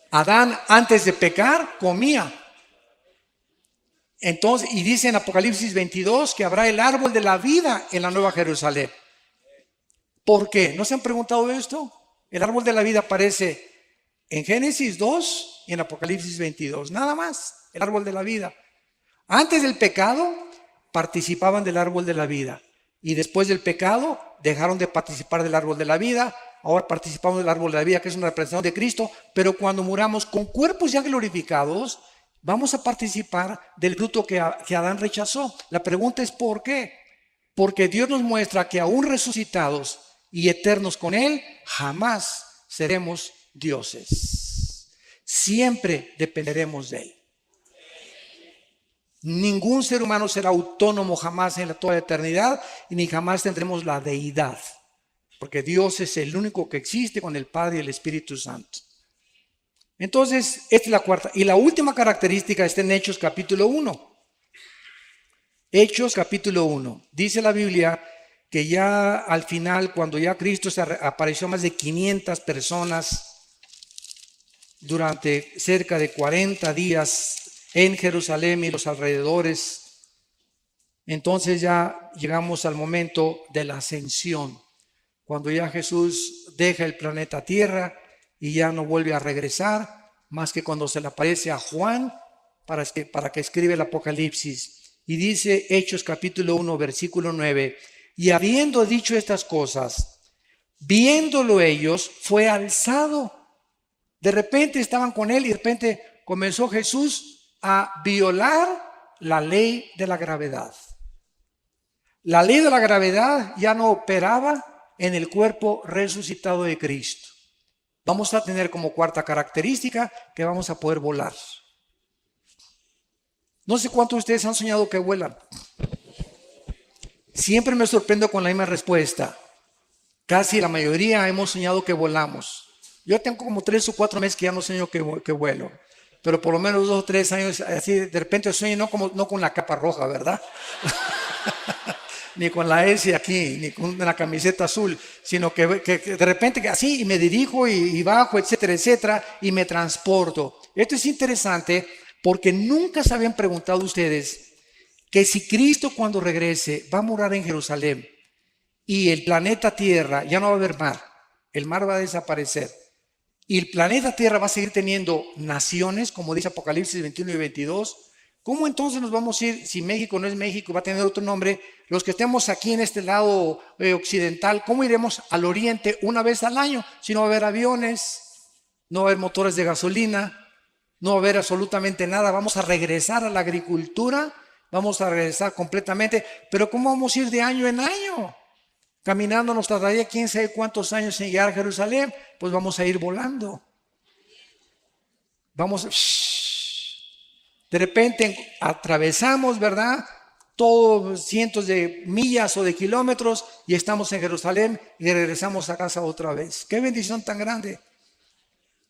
Adán, antes de pecar, comía. Entonces, y dice en Apocalipsis 22 que habrá el árbol de la vida en la Nueva Jerusalén. ¿Por qué? ¿No se han preguntado esto? El árbol de la vida aparece en Génesis 2 y en Apocalipsis 22. Nada más, el árbol de la vida. Antes del pecado, participaban del árbol de la vida. Y después del pecado, dejaron de participar del árbol de la vida. Ahora participamos del árbol de la vida, que es una representación de Cristo. Pero cuando muramos con cuerpos ya glorificados, vamos a participar del fruto que Adán rechazó. La pregunta es ¿por qué? Porque Dios nos muestra que aún resucitados y eternos con Él, jamás seremos dioses. Siempre dependeremos de Él. Ningún ser humano será autónomo jamás en toda la eternidad, y ni jamás tendremos la deidad. Porque Dios es el único que existe con el Padre y el Espíritu Santo. Entonces, esta es la cuarta. Y la última característica está en Hechos capítulo 1. Hechos capítulo 1. Dice la Biblia que ya al final, cuando ya Cristo se apareció a más de 500 personas durante cerca de 40 días en Jerusalén y los alrededores, entonces ya llegamos al momento de la ascensión, cuando ya Jesús deja el planeta Tierra y ya no vuelve a regresar, más que cuando se le aparece a Juan para que escribe el Apocalipsis. Y dice Hechos capítulo 1, versículo 9, y habiendo dicho estas cosas, viéndolo ellos, fue alzado. De repente estaban con él y de repente comenzó Jesús a violar la ley de la gravedad. La ley de la gravedad ya no operaba en el cuerpo resucitado de Cristo. Vamos a tener como cuarta característica que vamos a poder volar. No sé cuántos de ustedes han soñado que vuelan. Siempre me sorprendo con la misma respuesta. Casi la mayoría hemos soñado que volamos. Yo tengo como 3 o 4 meses que ya no sueño que vuelo. Pero por lo menos 2 o 3 años así de repente sueño no con la capa roja, ¿verdad? Ni con la S aquí, ni con la camiseta azul, sino que de repente así y me dirijo y bajo, etcétera, etcétera, y me transporto. Esto es interesante porque nunca se habían preguntado ustedes que si Cristo cuando regrese va a morar en Jerusalén y el planeta Tierra ya no va a haber mar, el mar va a desaparecer y el planeta Tierra va a seguir teniendo naciones, como dice Apocalipsis 21 y 22, ¿cómo entonces nos vamos a ir si México no es México, va a tener otro nombre? Los que estemos aquí en este lado occidental, ¿cómo iremos al oriente una vez al año? Si no va a haber aviones, no va a haber motores de gasolina, no va a haber absolutamente nada. Vamos a regresar a la agricultura, vamos a regresar completamente. Pero ¿cómo vamos a ir de año en año? Caminando nos tardaría quién sabe cuántos años en llegar a Jerusalén. Pues vamos a ir volando. De repente atravesamos, ¿verdad? Todos cientos de millas o de kilómetros y estamos en Jerusalén y regresamos a casa otra vez. ¡Qué bendición tan grande!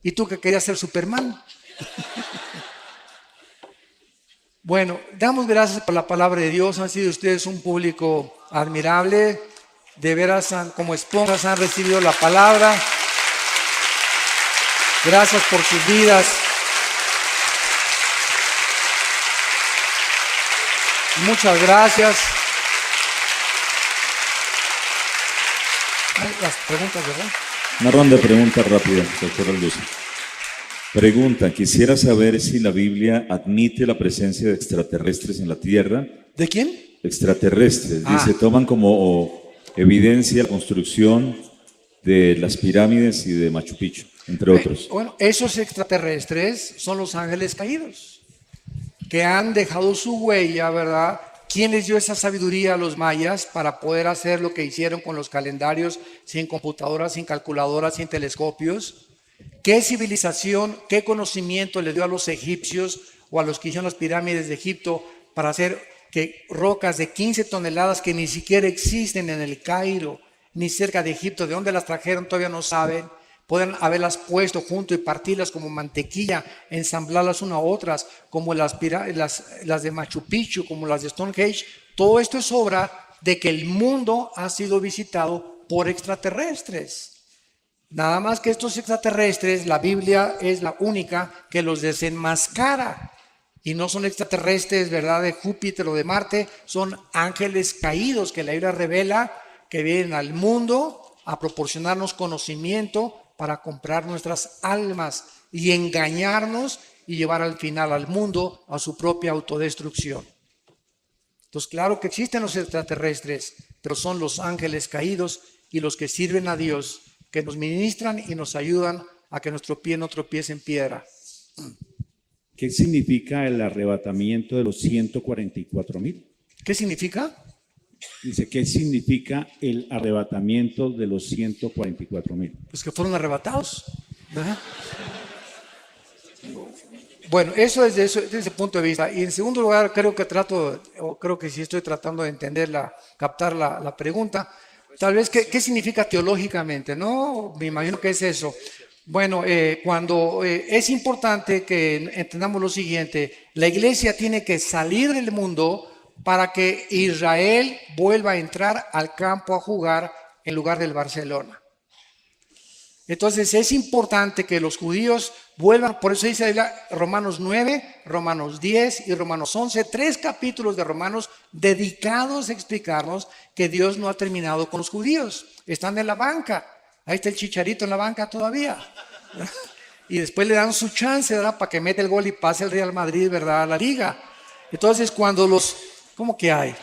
¿Y tú que querías ser Superman? Bueno, damos gracias por la palabra de Dios. Han sido ustedes un público admirable. De veras, como esponjas han recibido la palabra. Gracias por sus vidas. Muchas gracias. Las preguntas, ¿verdad? Una ronda de preguntas rápidas, doctor Alducin. Pregunta, quisiera saber si la Biblia admite la presencia de extraterrestres en la Tierra. ¿De quién? Extraterrestres. Dice, toman como evidencia la construcción de las pirámides y de Machu Picchu, entre otros. Bueno, esos extraterrestres son los ángeles caídos, que han dejado su huella, ¿verdad? ¿Quién les dio esa sabiduría a los mayas para poder hacer lo que hicieron con los calendarios sin computadoras, sin calculadoras, sin telescopios? ¿Qué civilización, qué conocimiento le dio a los egipcios o a los que hicieron las pirámides de Egipto para hacer que rocas de 15 toneladas que ni siquiera existen en el Cairo, ni cerca de Egipto, de dónde las trajeron todavía no saben? Pueden haberlas puesto junto y partirlas como mantequilla, ensamblarlas una a otras, como las de Machu Picchu, como las de Stonehenge. Todo esto es obra de que el mundo ha sido visitado por extraterrestres. Nada más que estos extraterrestres, la Biblia es la única que los desenmascara. Y no son extraterrestres, ¿verdad?, de Júpiter o de Marte, son ángeles caídos que la Biblia revela que vienen al mundo a proporcionarnos conocimiento para comprar nuestras almas y engañarnos y llevar al final al mundo a su propia autodestrucción. Entonces, claro que existen los extraterrestres, pero son los ángeles caídos y los que sirven a Dios, que nos ministran y nos ayudan a que nuestro pie no tropiece en piedra. ¿Qué significa el arrebatamiento de los 144,000? ¿Qué significa? Dice, ¿qué significa el arrebatamiento de los 144,000? Pues que fueron arrebatados, ¿verdad? Bueno, eso es desde ese punto de vista. Y en segundo lugar, creo que sí estoy tratando de entenderla, captar la pregunta. Tal vez, ¿qué significa teológicamente? No, me imagino que es eso. Bueno, es importante que entendamos lo siguiente: la iglesia tiene que salir del mundo para que Israel vuelva a entrar al campo a jugar en lugar del Barcelona. Entonces es importante que los judíos vuelvan, por eso dice Romanos 9, Romanos 10 y Romanos 11, 3 capítulos de Romanos dedicados a explicarnos que Dios no ha terminado con los judíos. Están en la banca, ahí está el Chicharito en la banca todavía. Y después le dan su chance, ¿verdad?, para que meta el gol y pase el Real Madrid, ¿verdad?, a la liga. Entonces ¿cómo que hay?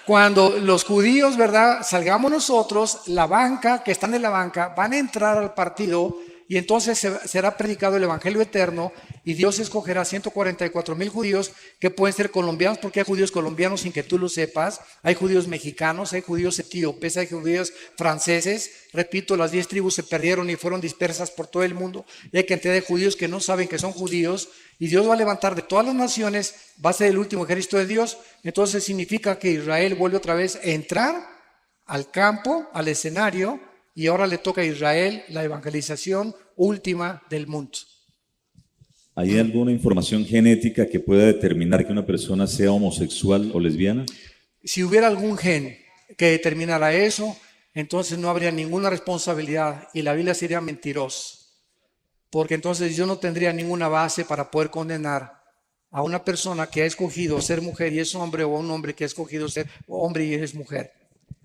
Cuando los judíos, ¿verdad?, salgamos nosotros, la banca, que están en la banca, van a entrar al partido y entonces será predicado el Evangelio eterno y Dios escogerá 144,000 judíos que pueden ser colombianos, porque hay judíos colombianos sin que tú lo sepas, hay judíos mexicanos, hay judíos etíopes, hay judíos franceses. Repito, las 10 tribus se perdieron y fueron dispersas por todo el mundo y hay cantidad de judíos que no saben que son judíos. Y Dios va a levantar de todas las naciones, va a ser el último ejército de Dios. Entonces significa que Israel vuelve otra vez a entrar al campo, al escenario, y ahora le toca a Israel la evangelización última del mundo. ¿Hay alguna información genética que pueda determinar que una persona sea homosexual o lesbiana? Si hubiera algún gen que determinara eso, entonces no habría ninguna responsabilidad y la Biblia sería mentirosa. Porque entonces yo no tendría ninguna base para poder condenar a una persona que ha escogido ser mujer y es hombre, o a un hombre que ha escogido ser hombre y es mujer.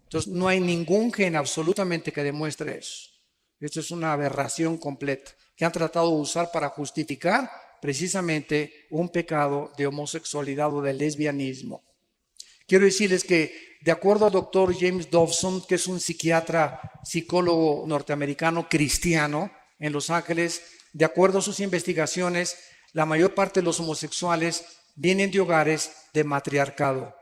Entonces no hay ningún gen absolutamente que demuestre eso. Esto es una aberración completa que han tratado de usar para justificar precisamente un pecado de homosexualidad o de lesbianismo. Quiero decirles que de acuerdo al doctor James Dobson, que es un psiquiatra, psicólogo norteamericano cristiano en Los Ángeles, de acuerdo a sus investigaciones, la mayor parte de los homosexuales vienen de hogares de matriarcado,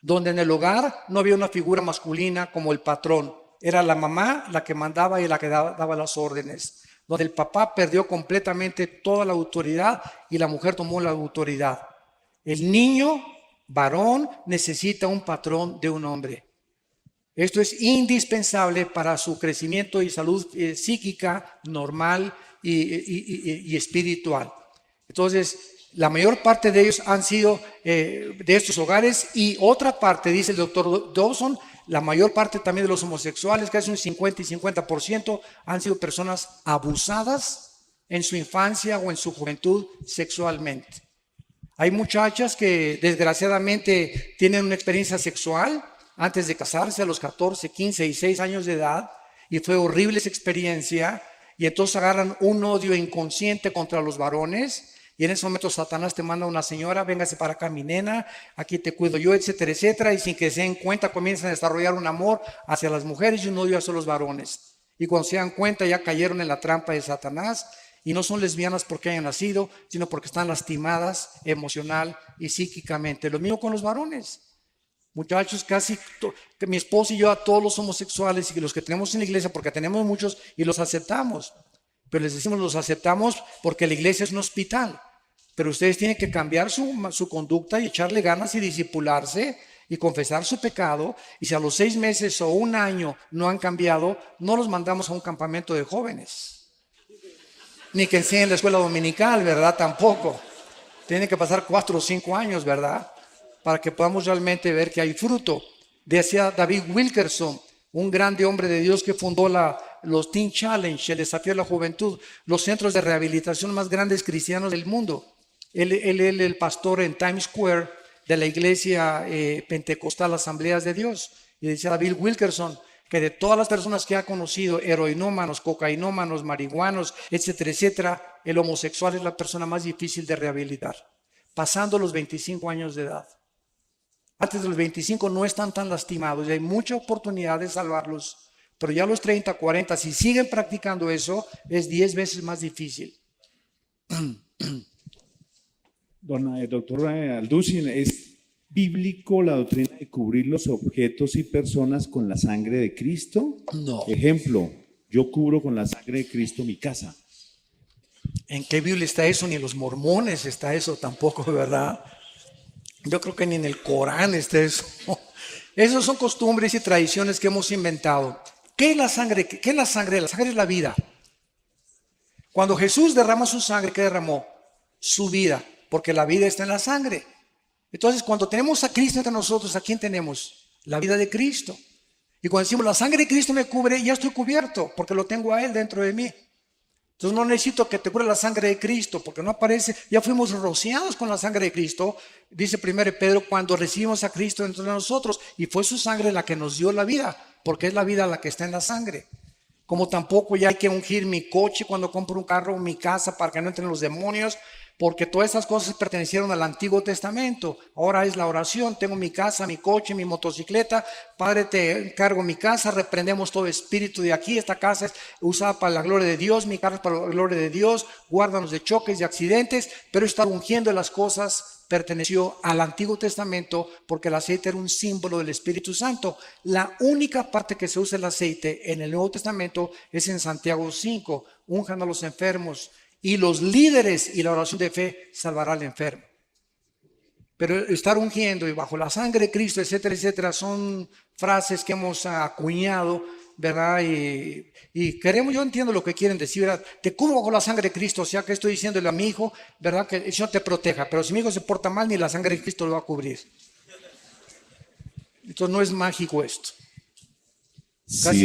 donde en el hogar no había una figura masculina como el patrón. Era la mamá la que mandaba y la que daba las órdenes, donde el papá perdió completamente toda la autoridad y la mujer tomó la autoridad. El niño varón necesita un patrón de un hombre. Esto es indispensable para su crecimiento y salud psíquica normal y espiritual. Entonces, la mayor parte de ellos han sido de estos hogares, y otra parte, dice el doctor Dawson, la mayor parte también de los homosexuales, casi un 50 y 50%, han sido personas abusadas en su infancia o en su juventud sexualmente. Hay muchachas que desgraciadamente tienen una experiencia sexual antes de casarse a los 14, 15 y 6 años de edad, y fue horrible esa experiencia, y entonces agarran un odio inconsciente contra los varones, y en ese momento Satanás te manda a una señora: véngase para acá mi nena, aquí te cuido yo, etcétera, etcétera, y sin que se den cuenta comienzan a desarrollar un amor hacia las mujeres y un odio hacia los varones, y cuando se dan cuenta ya cayeron en la trampa de Satanás, y no son lesbianas porque hayan nacido, sino porque están lastimadas emocional y psíquicamente. Lo mismo con los varones. Muchachos, que mi esposa y yo a todos los homosexuales y los que tenemos en la iglesia, porque tenemos muchos y los aceptamos. Pero les decimos, los aceptamos porque la iglesia es un hospital. Pero ustedes tienen que cambiar su conducta y echarle ganas y discipularse y confesar su pecado. Y si a los 6 meses o 1 año no han cambiado, no los mandamos a un campamento de jóvenes. Ni que enseñen la escuela dominical, ¿verdad? Tampoco. Tienen que pasar 4 o 5 años, ¿verdad? Para que podamos realmente ver que hay fruto. Decía David Wilkerson, un grande hombre de Dios que fundó los Teen Challenge, el desafío de la juventud, los centros de rehabilitación más grandes cristianos del mundo. Él el pastor en Times Square de la iglesia pentecostal Asambleas de Dios. Y decía David Wilkerson que de todas las personas que ha conocido, heroinómanos, cocainómanos, marihuanos, etcétera, etcétera, el homosexual es la persona más difícil de rehabilitar, pasando los 25 años de edad. Antes de los 25 no están tan lastimados y hay mucha oportunidad de salvarlos, pero ya a los 30, 40, si siguen practicando eso, es 10 veces más difícil. Doctor Alducin, ¿es bíblico la doctrina de cubrir los objetos y personas con la sangre de Cristo? No. Ejemplo, yo cubro con la sangre de Cristo mi casa. ¿En qué Biblia está eso? Ni en los mormones está eso tampoco, ¿verdad? Yo creo que ni en el Corán está eso. Esas son costumbres y tradiciones que hemos inventado. ¿Qué es la sangre? ¿Qué es la sangre? La sangre es la vida. Cuando Jesús derrama su sangre, ¿qué derramó? Su vida, porque la vida está en la sangre. Entonces, cuando tenemos a Cristo entre nosotros, ¿a quién tenemos? La vida de Cristo. Y cuando decimos, la sangre de Cristo me cubre, ya estoy cubierto, porque lo tengo a Él dentro de mí. Entonces no necesito que te cubra la sangre de Cristo, porque no aparece, ya fuimos rociados con la sangre de Cristo. Dice 1 Pedro, cuando recibimos a Cristo dentro de nosotros, y fue su sangre la que nos dio la vida, porque es la vida la que está en la sangre. Como tampoco ya hay que ungir mi coche cuando compro un carro o mi casa para que no entren los demonios, porque todas esas cosas pertenecieron al Antiguo Testamento. Ahora es la oración, tengo mi casa, mi coche, mi motocicleta. Padre, te encargo mi casa, reprendemos todo espíritu de aquí. Esta casa es usada para la gloria de Dios, mi carro es para la gloria de Dios. Guárdanos de choques y accidentes, pero estar ungiendo las cosas perteneció al Antiguo Testamento porque el aceite era un símbolo del Espíritu Santo. La única parte que se usa el aceite en el Nuevo Testamento es en Santiago 5, unjan a los enfermos. Y los líderes y la oración de fe salvará al enfermo. Pero estar ungiendo y bajo la sangre de Cristo, etcétera, etcétera, son frases que hemos acuñado, ¿verdad? Y queremos, yo entiendo lo que quieren decir, ¿verdad? Te cubro bajo la sangre de Cristo, o sea que estoy diciéndole a mi hijo, ¿verdad? Que el Señor te proteja, pero si mi hijo se porta mal, ni la sangre de Cristo lo va a cubrir. Entonces no es mágico esto.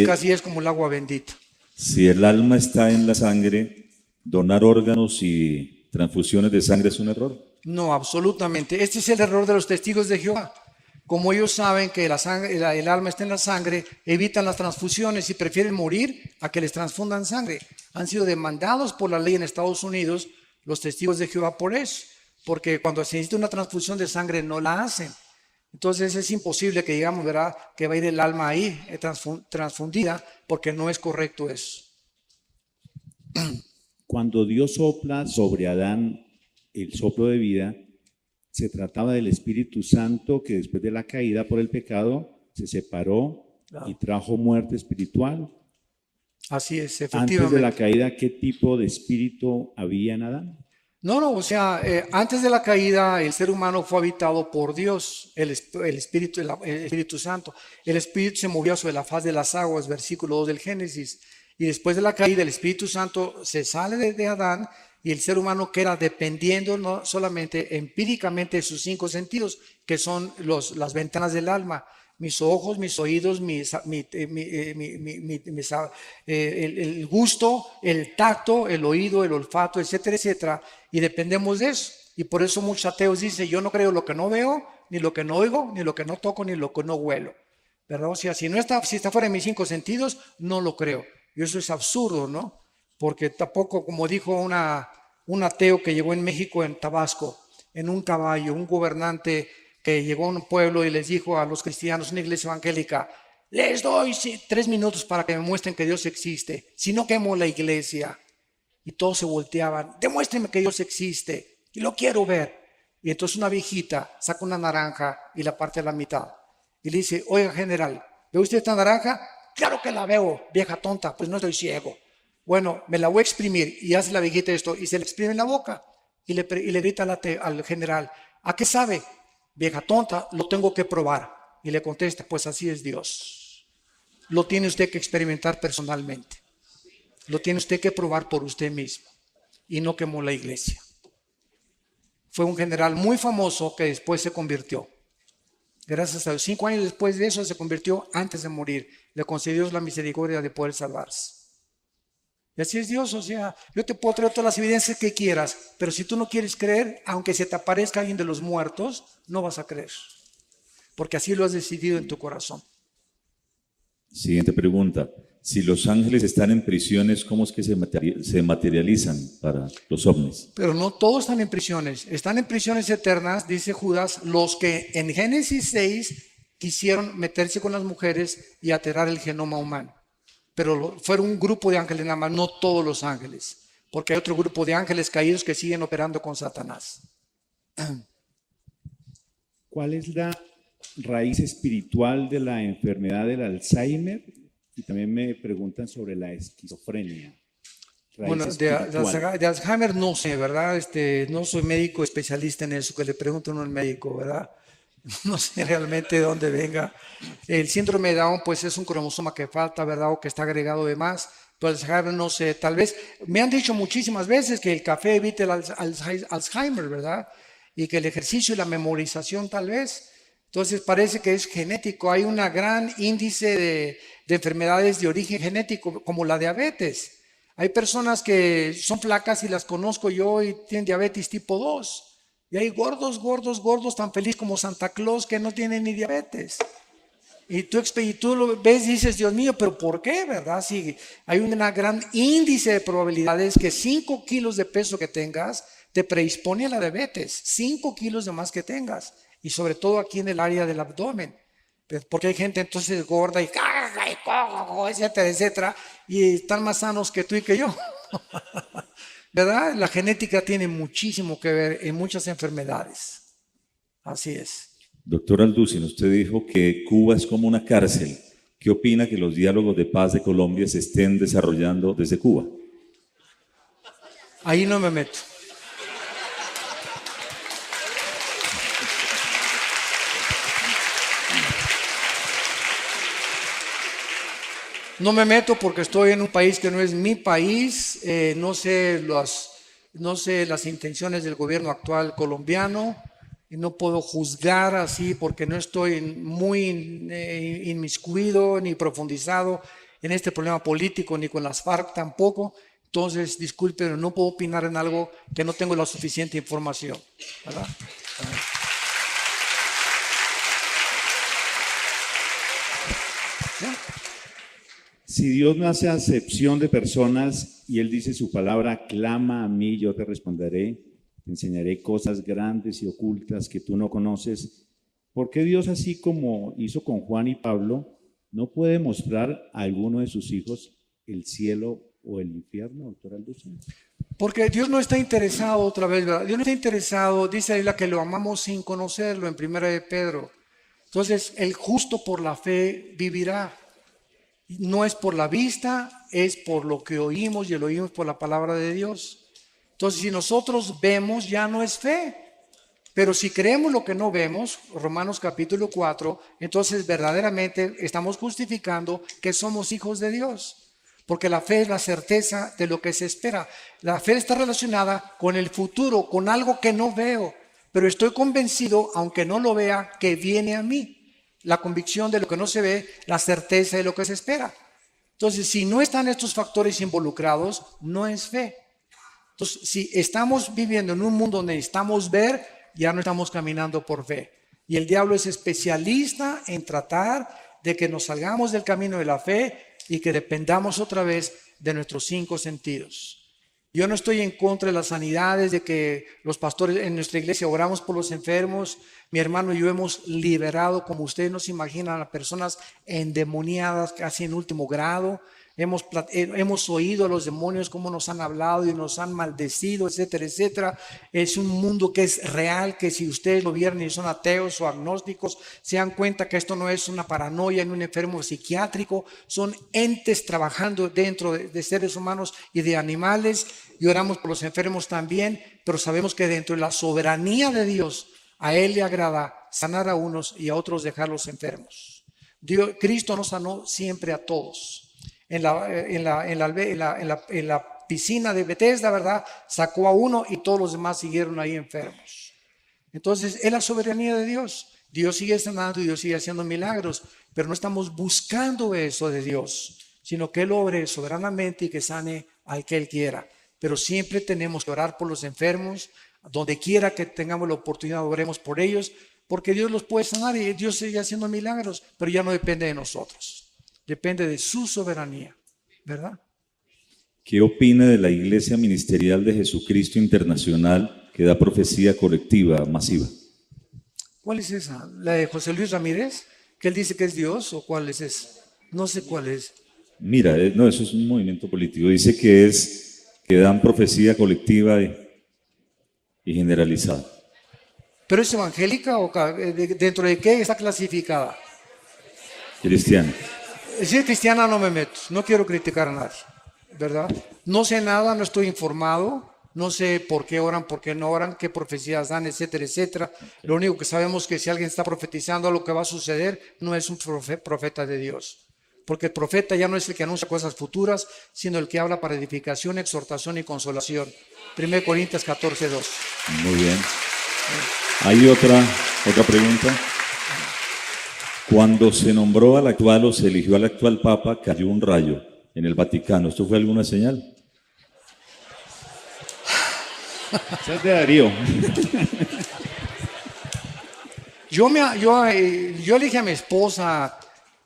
Casi es como el agua bendita. Si el alma está en la sangre, ¿donar órganos y transfusiones de sangre es un error? No, absolutamente. Este es el error de los testigos de Jehová. Como ellos saben que el alma está en la sangre, evitan las transfusiones y prefieren morir a que les transfundan sangre. Han sido demandados por la ley en Estados Unidos los testigos de Jehová por eso, porque cuando se necesita una transfusión de sangre no la hacen. Entonces es imposible que digamos, ¿verdad?, que va a ir el alma ahí transfundida, porque no es correcto eso. Cuando Dios sopla sobre Adán el soplo de vida, se trataba del Espíritu Santo que después de la caída por el pecado se separó y trajo muerte espiritual. Así es, efectivamente. Antes de la caída, ¿qué tipo de espíritu había en Adán? No, o sea, antes de la caída el ser humano fue habitado por Dios, el Espíritu Santo. El Espíritu se movió sobre la faz de las aguas, versículo 2 del Génesis. Y después de la caída, el Espíritu Santo se sale de Adán y el ser humano queda dependiendo no solamente empíricamente de sus 5 sentidos, que son las ventanas del alma, mis ojos, mis oídos, el gusto, el tacto, el oído, el olfato, etcétera, etcétera. Y dependemos de eso. Y por eso muchos ateos dicen, yo no creo lo que no veo, ni lo que no oigo, ni lo que no toco, ni lo que no huelo. ¿Verdad? O sea, si está fuera de mis 5 sentidos, no lo creo. Y eso es absurdo, ¿no? Porque tampoco, como dijo un ateo que llegó en México, en Tabasco, en un caballo, un gobernante que llegó a un pueblo y les dijo a los cristianos, una iglesia evangélica, les doy 3 minutos para que me muestren que Dios existe, si no quemo la iglesia. Y todos se volteaban, demuéstrenme que Dios existe, y lo quiero ver. Y entonces una viejita saca una naranja y la parte a la mitad. y le dice, oiga general, ¿ve usted esta naranja? Claro que la veo, vieja tonta, pues no estoy ciego. Bueno, me la voy a exprimir, y hace la viejita esto, y se le exprime en la boca, y le grita al general, ¿a qué sabe? Vieja tonta, lo tengo que probar. Y le contesta, pues así es Dios. Lo tiene usted que experimentar personalmente. Lo tiene usted que probar por usted mismo. Y no quemó la iglesia. Fue un general muy famoso que después se convirtió. Gracias a Dios. 5 años después de eso se convirtió antes de morir. Le concedió la misericordia de poder salvarse. Y así es Dios, o sea, yo te puedo traer todas las evidencias que quieras, pero si tú no quieres creer, aunque se te aparezca alguien de los muertos, no vas a creer. Porque así lo has decidido en tu corazón. Siguiente pregunta. Si los ángeles están en prisiones, ¿cómo es que se materializan para los ovnis? Pero no todos están en prisiones. Están en prisiones eternas, dice Judas, los que en Génesis 6 quisieron meterse con las mujeres y alterar el genoma humano. Pero fueron un grupo de ángeles nada más, no todos los ángeles. Porque hay otro grupo de ángeles caídos que siguen operando con Satanás. ¿Cuál es la raíz espiritual de la enfermedad del Alzheimer? Y también me preguntan sobre la esquizofrenia. Bueno, de Alzheimer no sé, ¿verdad? No soy médico especialista en eso, que le pregunto a uno al médico, ¿verdad? No sé realmente de dónde venga. El síndrome de Down, pues es un cromosoma que falta, ¿verdad? O que está agregado de más. Pero Alzheimer no sé, tal vez, me han dicho muchísimas veces que el café evita el Alzheimer, ¿verdad? Y que el ejercicio y la memorización tal vez. Entonces parece que es genético. Hay un gran índice de enfermedades de origen genético, como la diabetes. Hay personas que son flacas y las conozco yo y tienen diabetes tipo 2. Y hay gordos, tan feliz como Santa Claus que no tienen ni diabetes. Y tú lo ves y dices, Dios mío, ¿pero por qué, verdad? Sí, hay un gran índice de probabilidades que 5 kilos de peso que tengas te predispone a la diabetes. 5 kilos de más que tengas. Y sobre todo aquí en el área del abdomen. Porque hay gente entonces gorda y etcétera, etcétera. Y están más sanos que tú y que yo. ¿Verdad? La genética tiene muchísimo que ver en muchas enfermedades. Así es. Doctor Alducin, usted dijo que Cuba es como una cárcel. ¿Qué opina que los diálogos de paz de Colombia se estén desarrollando desde Cuba? Ahí no me meto. No me meto porque estoy en un país que no es mi país, no sé las intenciones del gobierno actual colombiano y no puedo juzgar así porque no estoy muy inmiscuido ni profundizado en este problema político ni con las FARC tampoco. Entonces, disculpen, no puedo opinar en algo que no tengo la suficiente información, ¿verdad? Si Dios no hace acepción de personas y Él dice su palabra, clama a mí, yo te responderé, te enseñaré cosas grandes y ocultas que tú no conoces, ¿por qué Dios, así como hizo con Juan y Pablo, no puede mostrar a alguno de sus hijos el cielo o el infierno, doctor Alducin? Porque Dios no está interesado, otra vez, ¿verdad? Dios no está interesado, dice ahí la que lo amamos sin conocerlo, en 1 de Pedro. Entonces, el justo por la fe vivirá. No es por la vista, es por lo que oímos y lo oímos por la palabra de Dios. Entonces, si nosotros vemos, ya no es fe. Pero si creemos lo que no vemos, Romanos capítulo 4, entonces verdaderamente estamos justificando que somos hijos de Dios. Porque la fe es la certeza de lo que se espera. La fe está relacionada con el futuro, con algo que no veo. Pero estoy convencido, aunque no lo vea, que viene a mí. La convicción de lo que no se ve, la certeza de lo que se espera. Entonces, si no están estos factores involucrados, no es fe. Entonces, si estamos viviendo en un mundo donde necesitamos ver, ya no estamos caminando por fe. Y el diablo es especialista en tratar de que nos salgamos del camino de la fe y que dependamos otra vez de nuestros 5 sentidos. Yo no estoy en contra de las sanidades, de que los pastores en nuestra iglesia oramos por los enfermos. Mi hermano y yo hemos liberado, como ustedes no se imaginan, a personas endemoniadas casi en último grado. hemos oído a los demonios cómo nos han hablado y nos han maldecido, etcétera, etcétera. Es un mundo que es real, que si ustedes lo vieron y son ateos o agnósticos, se dan cuenta que esto no es una paranoia en un enfermo psiquiátrico, son entes trabajando dentro de seres humanos y de animales, y oramos por los enfermos también, pero sabemos que dentro de la soberanía de Dios, a Él le agrada sanar a unos y a otros dejarlos enfermos. Cristo nos sanó siempre a todos. En la piscina de Bethesda, ¿verdad? Sacó a uno y todos los demás siguieron ahí enfermos. Entonces, es la soberanía de Dios. Dios sigue sanando y Dios sigue haciendo milagros, pero no estamos buscando eso de Dios, sino que Él obre soberanamente y que sane al que Él quiera. Pero siempre tenemos que orar por los enfermos, donde quiera que tengamos la oportunidad, oremos por ellos, porque Dios los puede sanar y Dios sigue haciendo milagros, pero ya no depende de nosotros. Depende de su soberanía, ¿verdad? ¿Qué opina de la Iglesia Ministerial de Jesucristo Internacional que da profecía colectiva masiva? ¿Cuál es esa? ¿La de José Luis Ramírez? ¿Que él dice que es Dios o cuál es esa? No sé cuál es. Mira, no, eso es un movimiento político. Dice que dan profecía colectiva y generalizada. ¿Pero es evangélica o dentro de qué está clasificada? Cristiana. Si es cristiana no me meto, no quiero criticar a nadie, ¿verdad? No sé nada, no estoy informado, no sé por qué oran, por qué no oran, qué profecías dan, etcétera, etcétera. Lo único que sabemos es que si alguien está profetizando lo que va a suceder, no es un profeta de Dios. Porque el profeta ya no es el que anuncia cosas futuras, sino el que habla para edificación, exhortación y consolación. 1 Corintios 14:2. Muy bien. ¿Hay otra pregunta? Cuando se nombró al actual o se eligió al actual Papa, cayó un rayo en el Vaticano. ¿Esto fue alguna señal? Esa es de Darío. Yo elegí a mi esposa.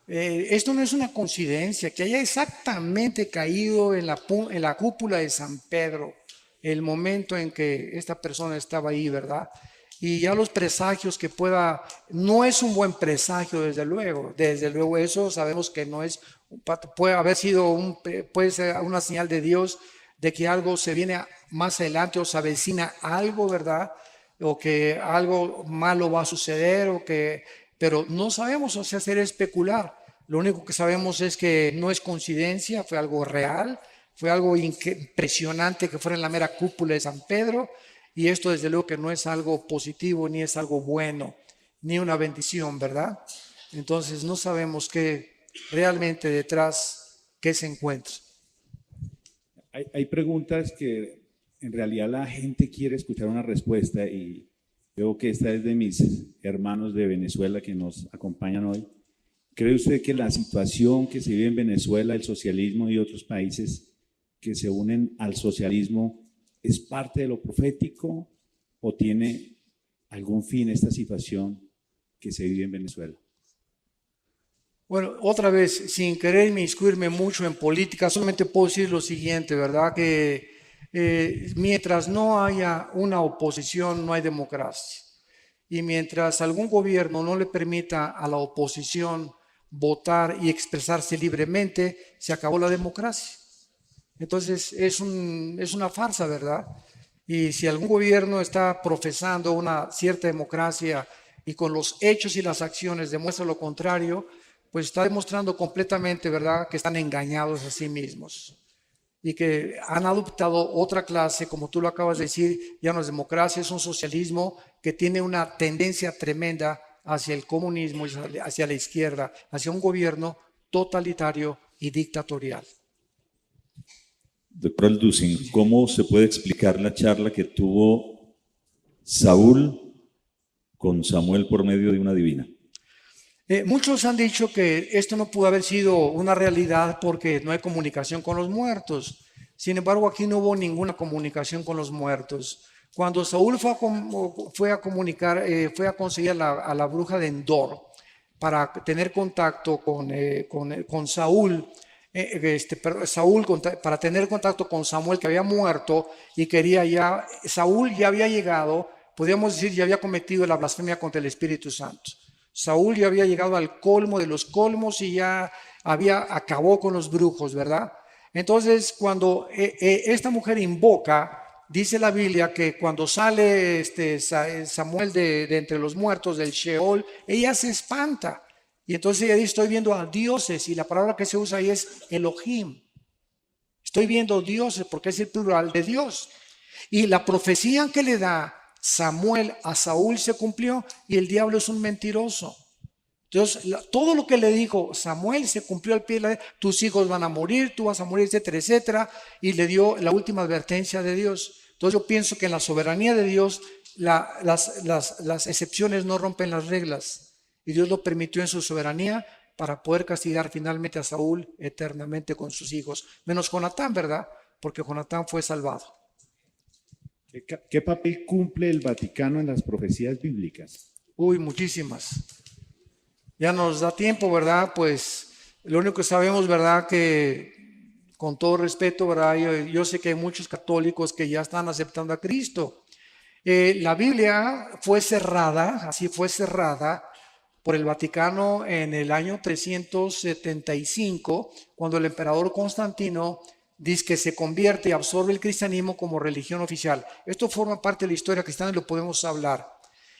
Esto no es una coincidencia, que haya exactamente caído en la cúpula de San Pedro, el momento en que esta persona estaba ahí, ¿verdad? Y ya los presagios que no es un buen presagio, desde luego eso sabemos que no es, puede ser una señal de Dios de que algo se viene más adelante o se avecina algo, ¿verdad? O que algo malo va a suceder, pero no sabemos, o sea, hacer especular. Lo único que sabemos es que no es coincidencia, fue algo real, fue algo impresionante que fuera en la mera cúpula de San Pedro. Y esto desde luego que no es algo positivo, ni es algo bueno, ni una bendición, ¿verdad? Entonces no sabemos qué realmente detrás, qué se encuentra. Hay preguntas que en realidad la gente quiere escuchar una respuesta y veo que esta es de mis hermanos de Venezuela que nos acompañan hoy. ¿Cree usted que la situación que se vive en Venezuela, el socialismo y otros países que se unen al socialismo, es parte de lo profético o tiene algún fin esta situación que se vive en Venezuela? Bueno, otra vez, sin querer inmiscuirme mucho en política, solamente puedo decir lo siguiente, ¿verdad? Que mientras no haya una oposición, no hay democracia. Y mientras algún gobierno no le permita a la oposición votar y expresarse libremente, se acabó la democracia. Entonces es una farsa, ¿verdad? Y si algún gobierno está profesando una cierta democracia y con los hechos y las acciones demuestra lo contrario, pues está demostrando completamente, ¿verdad?, que están engañados a sí mismos y que han adoptado otra clase, como tú lo acabas de decir, ya no es democracia, es un socialismo que tiene una tendencia tremenda hacia el comunismo, hacia la izquierda, hacia un gobierno totalitario y dictatorial. Doctor Alducin, ¿cómo se puede explicar la charla que tuvo Saúl con Samuel por medio de una divina? Muchos han dicho que esto no pudo haber sido una realidad porque no hay comunicación con los muertos. Sin embargo, aquí no hubo ninguna comunicación con los muertos. Cuando Saúl fue a conseguir a la bruja de Endor para tener contacto con Saúl, para tener contacto con Samuel, que había muerto y Saúl ya había llegado, podríamos decir, ya había cometido la blasfemia contra el Espíritu Santo. Saúl ya había llegado al colmo de los colmos y ya acabó con los brujos, ¿verdad? Entonces, cuando esta mujer invoca, dice la Biblia que cuando sale Samuel de entre los muertos del Sheol, ella se espanta. Y entonces ella dice, estoy viendo a dioses, y la palabra que se usa ahí es Elohim. Estoy viendo dioses porque es el plural de Dios. Y la profecía que le da Samuel a Saúl se cumplió, y el diablo es un mentiroso. Entonces, todo lo que le dijo Samuel se cumplió al pie de la letra. Tus hijos van a morir, tú vas a morir, etcétera, etcétera. Y le dio la última advertencia de Dios. Entonces yo pienso que en la soberanía de Dios las excepciones no rompen las reglas. Y Dios lo permitió en su soberanía para poder castigar finalmente a Saúl eternamente con sus hijos. Menos Jonatán, ¿verdad? Porque Jonatán fue salvado. ¿Qué papel cumple el Vaticano en las profecías bíblicas? Uy, muchísimas. Ya nos da tiempo, ¿verdad? Pues lo único que sabemos, ¿verdad? Que con todo respeto, ¿verdad? Yo sé que hay muchos católicos que ya están aceptando a Cristo. La Biblia fue cerrada, así fue cerrada por el Vaticano en el año 375, cuando el emperador Constantino dice que se convierte y absorbe el cristianismo como religión oficial. Esto forma parte de la historia cristiana y lo podemos hablar.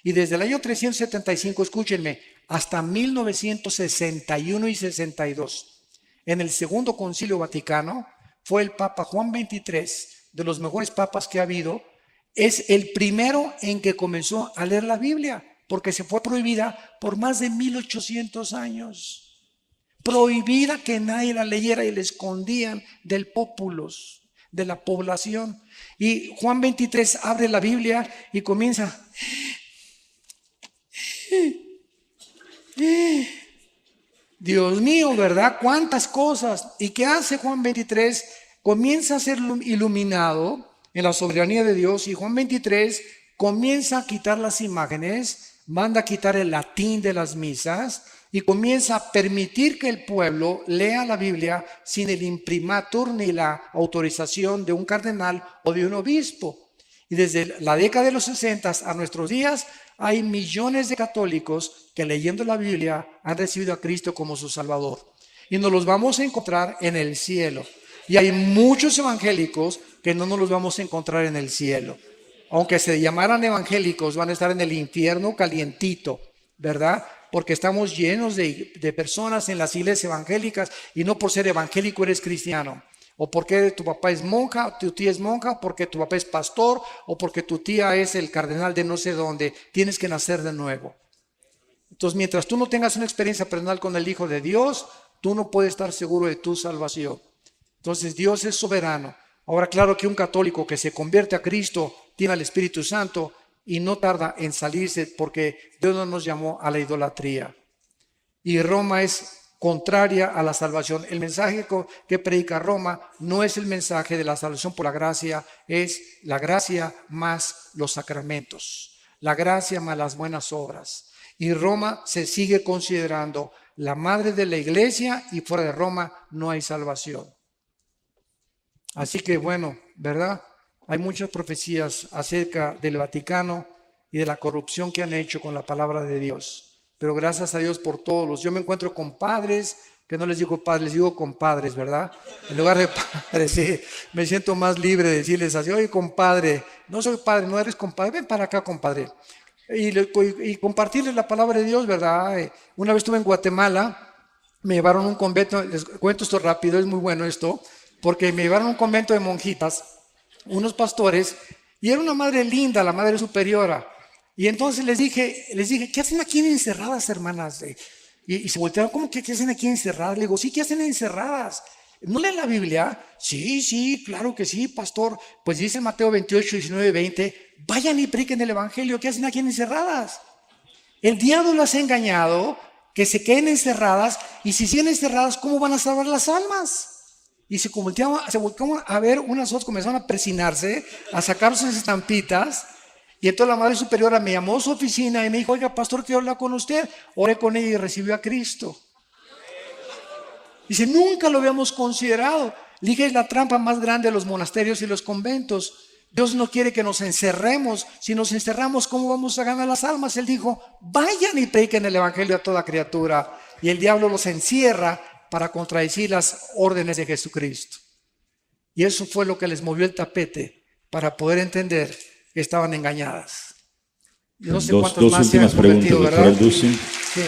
Y desde el año 375, escúchenme, hasta 1961 y 62, en el Segundo Concilio Vaticano, fue el Papa Juan XXIII, de los mejores papas que ha habido, es el primero en que comenzó a leer la Biblia, porque se fue prohibida por más de 1800 años. Prohibida que nadie la leyera y la escondían del populus, de la población. Y Juan 23 abre la Biblia y comienza... Dios mío, ¿verdad? ¿Cuántas cosas? ¿Y qué hace Juan 23? Comienza a ser iluminado en la soberanía de Dios, y Juan 23 comienza a quitar las imágenes, manda a quitar el latín de las misas y comienza a permitir que el pueblo lea la Biblia sin el imprimatur ni la autorización de un cardenal o de un obispo. Y desde la década de los 60 a nuestros días hay millones de católicos que leyendo la Biblia han recibido a Cristo como su Salvador. Y nos los vamos a encontrar en el cielo. Y hay muchos evangélicos que no nos los vamos a encontrar en el cielo. Aunque se llamaran evangélicos, van a estar en el infierno calientito, ¿verdad? Porque estamos llenos de personas en las iglesias evangélicas, y no por ser evangélico eres cristiano. O porque tu papá es monja, tu tía es monja, porque tu papá es pastor, o porque tu tía es el cardenal de no sé dónde. Tienes que nacer de nuevo. Entonces, mientras tú no tengas una experiencia personal con el Hijo de Dios, tú no puedes estar seguro de tu salvación. Entonces, Dios es soberano. Ahora, claro que un católico que se convierte a Cristo tiene al Espíritu Santo y no tarda en salirse, porque Dios no nos llamó a la idolatría. Y Roma es contraria a la salvación. El mensaje que predica Roma no es el mensaje de la salvación por la gracia, es la gracia más los sacramentos, la gracia más las buenas obras. Y Roma se sigue considerando la madre de la iglesia, y fuera de Roma no hay salvación. Así que bueno, ¿verdad? Hay muchas profecías acerca del Vaticano y de la corrupción que han hecho con la palabra de Dios. Pero gracias a Dios por todos. Yo me encuentro con padres, que no les digo padres, les digo compadres, ¿verdad? En lugar de padres, sí, me siento más libre de decirles así, oye, compadre, no soy padre, no eres compadre, ven para acá, compadre. Y compartirles la palabra de Dios, ¿verdad? Una vez estuve en Guatemala, me llevaron a un convento, les cuento esto rápido, es muy bueno esto, porque me llevaron a un convento de monjitas, unos pastores, y era una madre linda, la madre superiora. Y entonces les dije, ¿qué hacen aquí encerradas, hermanas? Y se voltearon, ¿cómo que qué hacen aquí encerradas? Le digo, sí, ¿qué hacen encerradas? ¿No leen la Biblia? Sí, claro que sí, pastor. Pues dice Mateo 28, 19, 20, vayan y prediquen el evangelio. ¿Qué hacen aquí encerradas? El diablo las ha engañado, que se queden encerradas, y si siguen encerradas, ¿cómo van a salvar las almas? Y se voltearon a ver, unas otras comenzaron a persinarse, a sacar sus estampitas. Y entonces la madre superiora me llamó a su oficina y me dijo, oiga, pastor, quiero hablar con usted. Oré con ella y recibió a Cristo. Dice, nunca lo habíamos considerado. Le dije, es la trampa más grande de los monasterios y los conventos. Dios no quiere que nos encerremos. Si nos encerramos, ¿cómo vamos a ganar las almas? Él dijo, vayan y prediquen el evangelio a toda criatura. Y el diablo los encierra para contradecir las órdenes de Jesucristo. Y eso fue lo que les movió el tapete para poder entender que estaban engañadas. Yo no sé cuántos Dos más se han últimas preguntas, convertido, doctor ¿verdad? Alducin. Sí.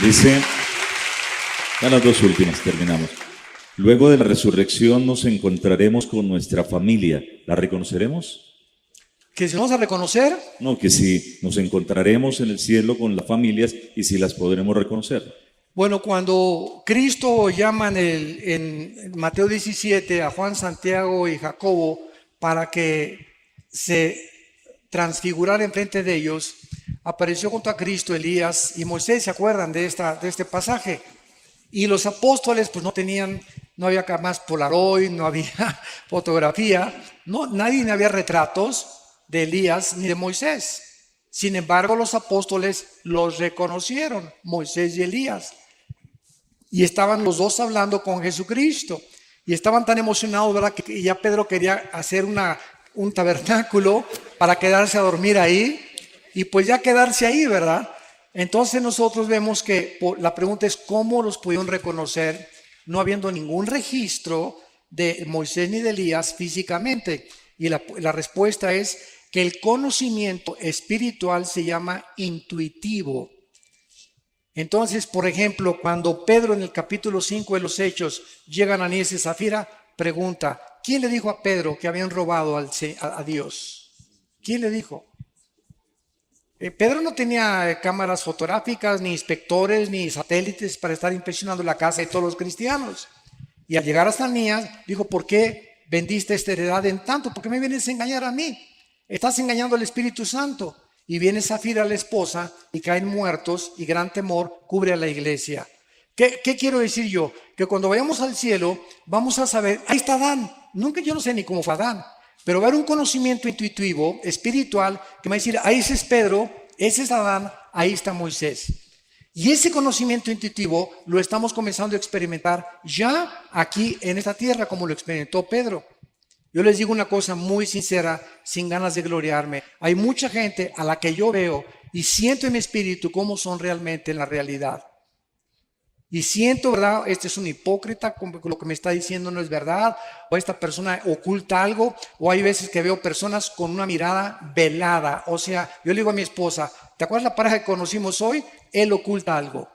Dice, ya las dos últimas, terminamos. Luego de la resurrección nos encontraremos con nuestra familia. ¿La reconoceremos? Que si vamos a reconocer, No, que si nos encontraremos en el cielo con las familias y si las podremos reconocer. bueno, cuando Cristo llama en Mateo 17 a Juan, Santiago y Jacobo para que se transfigurara enfrente de ellos, apareció junto a Cristo Elías y Moisés. ¿Se acuerdan de este pasaje? Y los apóstoles pues no había más Polaroid, no había fotografía, nadie había retratos de Elías ni de Moisés. Sin embargo, los apóstoles los reconocieron, Moisés y Elías. Y estaban los dos hablando con Jesucristo. Y estaban tan emocionados, ¿verdad?, que ya Pedro quería hacer un tabernáculo para quedarse a dormir ahí. Y pues ya quedarse ahí, ¿verdad? Entonces nosotros vemos que la pregunta es ¿cómo los pudieron reconocer no habiendo ningún registro de Moisés ni de Elías físicamente? Y la respuesta es que el conocimiento espiritual se llama intuitivo. Entonces, por ejemplo, cuando Pedro en el capítulo 5 de los Hechos llega a Ananías y Zafira, pregunta, ¿quién le dijo a Pedro que habían robado a Dios? ¿Quién le dijo? Pedro no tenía cámaras fotográficas, ni inspectores, ni satélites para estar inspeccionando la casa de todos los cristianos. Y al llegar a Ananías, dijo, ¿por qué vendiste esta heredad en tanto? ¿Por qué me vienes a engañar a mí? Estás engañando al Espíritu Santo. Y viene Zafira, la esposa, y caen muertos, y gran temor cubre a la iglesia. ¿Qué quiero decir yo? Que cuando vayamos al cielo, vamos a saber, ahí está Adán. Yo no sé ni cómo fue Adán, pero va a haber un conocimiento intuitivo, espiritual, que me va a decir, ahí ese es Pedro, ese es Adán, ahí está Moisés. Y ese conocimiento intuitivo lo estamos comenzando a experimentar ya aquí en esta tierra, como lo experimentó Pedro. Yo les digo una cosa muy sincera, sin ganas de gloriarme. Hay mucha gente a la que yo veo y siento en mi espíritu cómo son realmente en la realidad. Y siento, ¿verdad? Este es un hipócrita, lo que me está diciendo no es verdad, o esta persona oculta algo, o hay veces que veo personas con una mirada velada. O sea, yo le digo a mi esposa, ¿te acuerdas la pareja que conocimos hoy? Él oculta algo.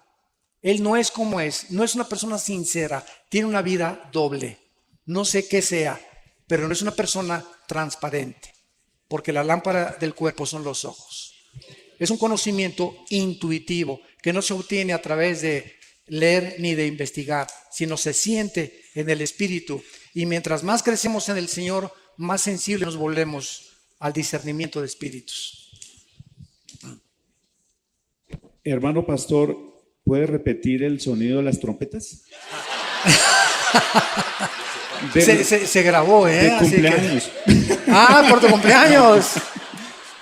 Él no es como es, no es una persona sincera, tiene una vida doble. No sé qué sea, pero no es una persona transparente, porque la lámpara del cuerpo son los ojos. Es un conocimiento intuitivo que no se obtiene a través de leer ni de investigar, sino se siente en el espíritu. Y mientras más crecemos en el Señor, más sensibles nos volvemos al discernimiento de espíritus. Hermano pastor, ¿puede repetir el sonido de las trompetas? Se grabó, ¿eh? De Así cumpleaños. por tu cumpleaños.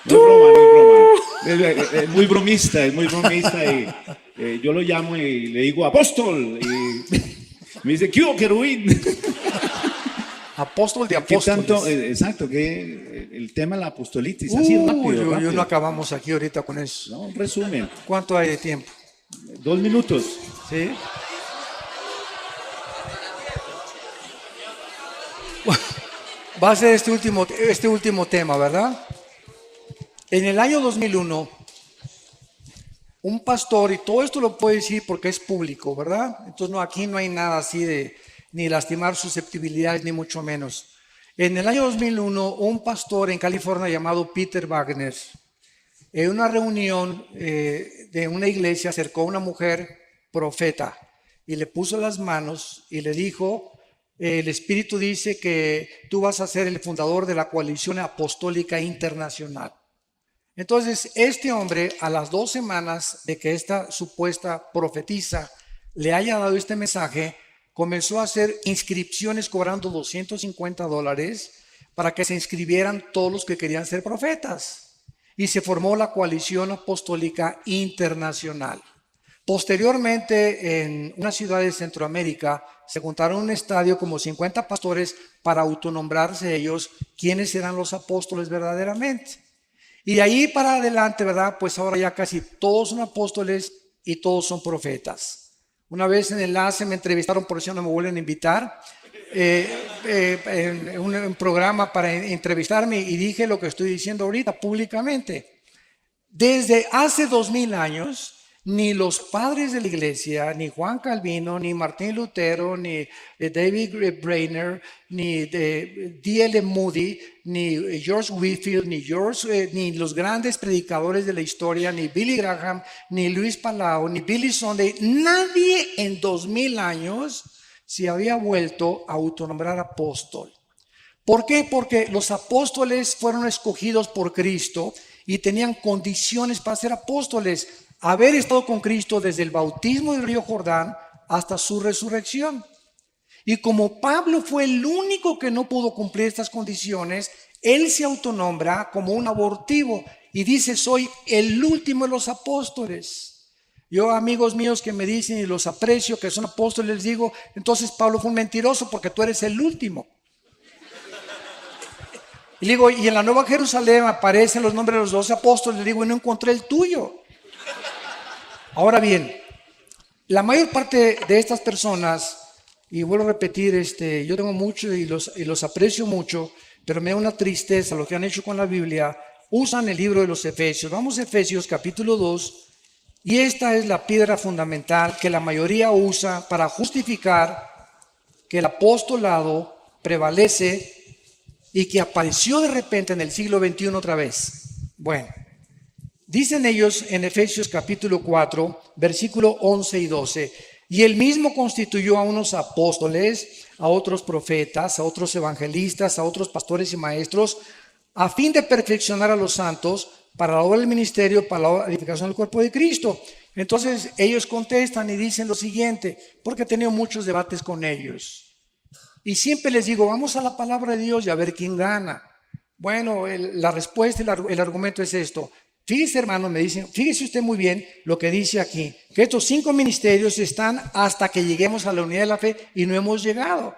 No es broma, no es broma. Es muy bromista y yo lo llamo y le digo apóstol y me dice ¿qué hubo, querubín? Apóstol de ¿Qué apóstoles. tanto? Exacto, que el tema de la apostolitis, así rápido. Yo no acabamos aquí ahorita con eso. No, un resumen, ¿Cuánto hay de tiempo? 2 minutos. ¿Sí? Va a ser este último tema, ¿verdad? En el año 2001, un pastor, y todo esto lo puedo decir porque es público, ¿verdad? Entonces aquí no hay nada así de ni lastimar susceptibilidades, ni mucho menos. En el año 2001, un pastor en California llamado Peter Wagner, en una reunión de una iglesia, acercó a una mujer profeta y le puso las manos y le dijo, el Espíritu dice que tú vas a ser el fundador de la Coalición Apostólica Internacional. Entonces, este hombre, a las 2 semanas de que esta supuesta profetisa le haya dado este mensaje, comenzó a hacer inscripciones cobrando $250 para que se inscribieran todos los que querían ser profetas. Y se formó la Coalición Apostólica Internacional. Posteriormente, en una ciudad de Centroamérica, se juntaron en un estadio como 50 pastores para autonombrarse ellos quiénes eran los apóstoles verdaderamente. Y de ahí para adelante, ¿verdad? Pues ahora ya casi todos son apóstoles y todos son profetas. Una vez en Enlace me entrevistaron, por eso no me vuelven a invitar, en un programa para entrevistarme y dije lo que estoy diciendo ahorita públicamente. Desde hace 2000 años, ni los padres de la iglesia, ni Juan Calvino, ni Martín Lutero, ni David Brainerd, ni D.L. Moody, ni George Whitefield, ni los grandes predicadores de la historia, ni Billy Graham, ni Luis Palau, ni Billy Sunday, nadie en 2000 años se había vuelto a autonombrar apóstol. ¿Por qué? Porque los apóstoles fueron escogidos por Cristo y tenían condiciones para ser apóstoles. Haber estado con Cristo desde el bautismo del río Jordán hasta su resurrección. Y como Pablo fue el único que no pudo cumplir estas condiciones, él se autonombra como un abortivo y dice: soy el último de los apóstoles. Yo, amigos míos que me dicen y los aprecio que son apóstoles, les digo: entonces Pablo fue un mentiroso porque tú eres el último. Y le digo: y en la Nueva Jerusalén aparecen los nombres de los 12 apóstoles. Le digo: y no encontré el tuyo. Ahora bien, la mayor parte de estas personas, y vuelvo a repetir, yo tengo mucho y los aprecio mucho, pero me da una tristeza lo que han hecho con la Biblia. Usan el libro de los Efesios. Vamos a Efesios capítulo 2, y esta es la piedra fundamental que la mayoría usa para justificar que el apostolado prevalece y que apareció de repente en el siglo XXI otra vez. Bueno. Dicen ellos en Efesios capítulo 4, versículo 11 y 12, y él mismo constituyó a unos apóstoles, a otros profetas, a otros evangelistas, a otros pastores y maestros, a fin de perfeccionar a los santos para la obra del ministerio, para la edificación del cuerpo de Cristo. Entonces ellos contestan y dicen lo siguiente, porque he tenido muchos debates con ellos. Y siempre les digo: vamos a la palabra de Dios y a ver quién gana. Bueno, la respuesta y el argumento es esto. Fíjese, hermano, me dicen, fíjese usted muy bien lo que dice aquí, que estos 5 ministerios están hasta que lleguemos a la unidad de la fe y no hemos llegado.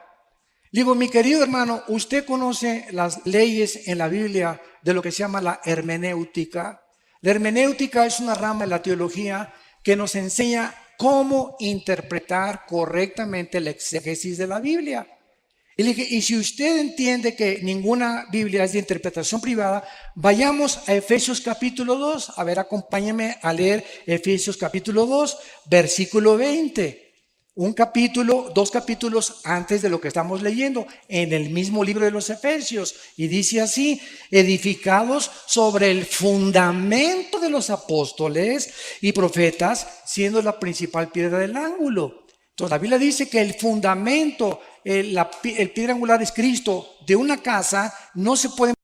Digo: mi querido hermano, usted conoce las leyes en la Biblia de lo que se llama la hermenéutica. La hermenéutica es una rama de la teología que nos enseña cómo interpretar correctamente la exégesis de la Biblia. Y le dije: y si usted entiende que ninguna Biblia es de interpretación privada, vayamos a Efesios capítulo 2. A ver, acompáñame a leer Efesios capítulo 2, versículo 20. Dos capítulos antes de lo que estamos leyendo, en el mismo libro de los Efesios. Y dice así: edificados sobre el fundamento de los apóstoles y profetas, siendo la principal piedra del ángulo. Entonces la Biblia dice que el fundamento, el piedra angular es Cristo. De una casa no se puede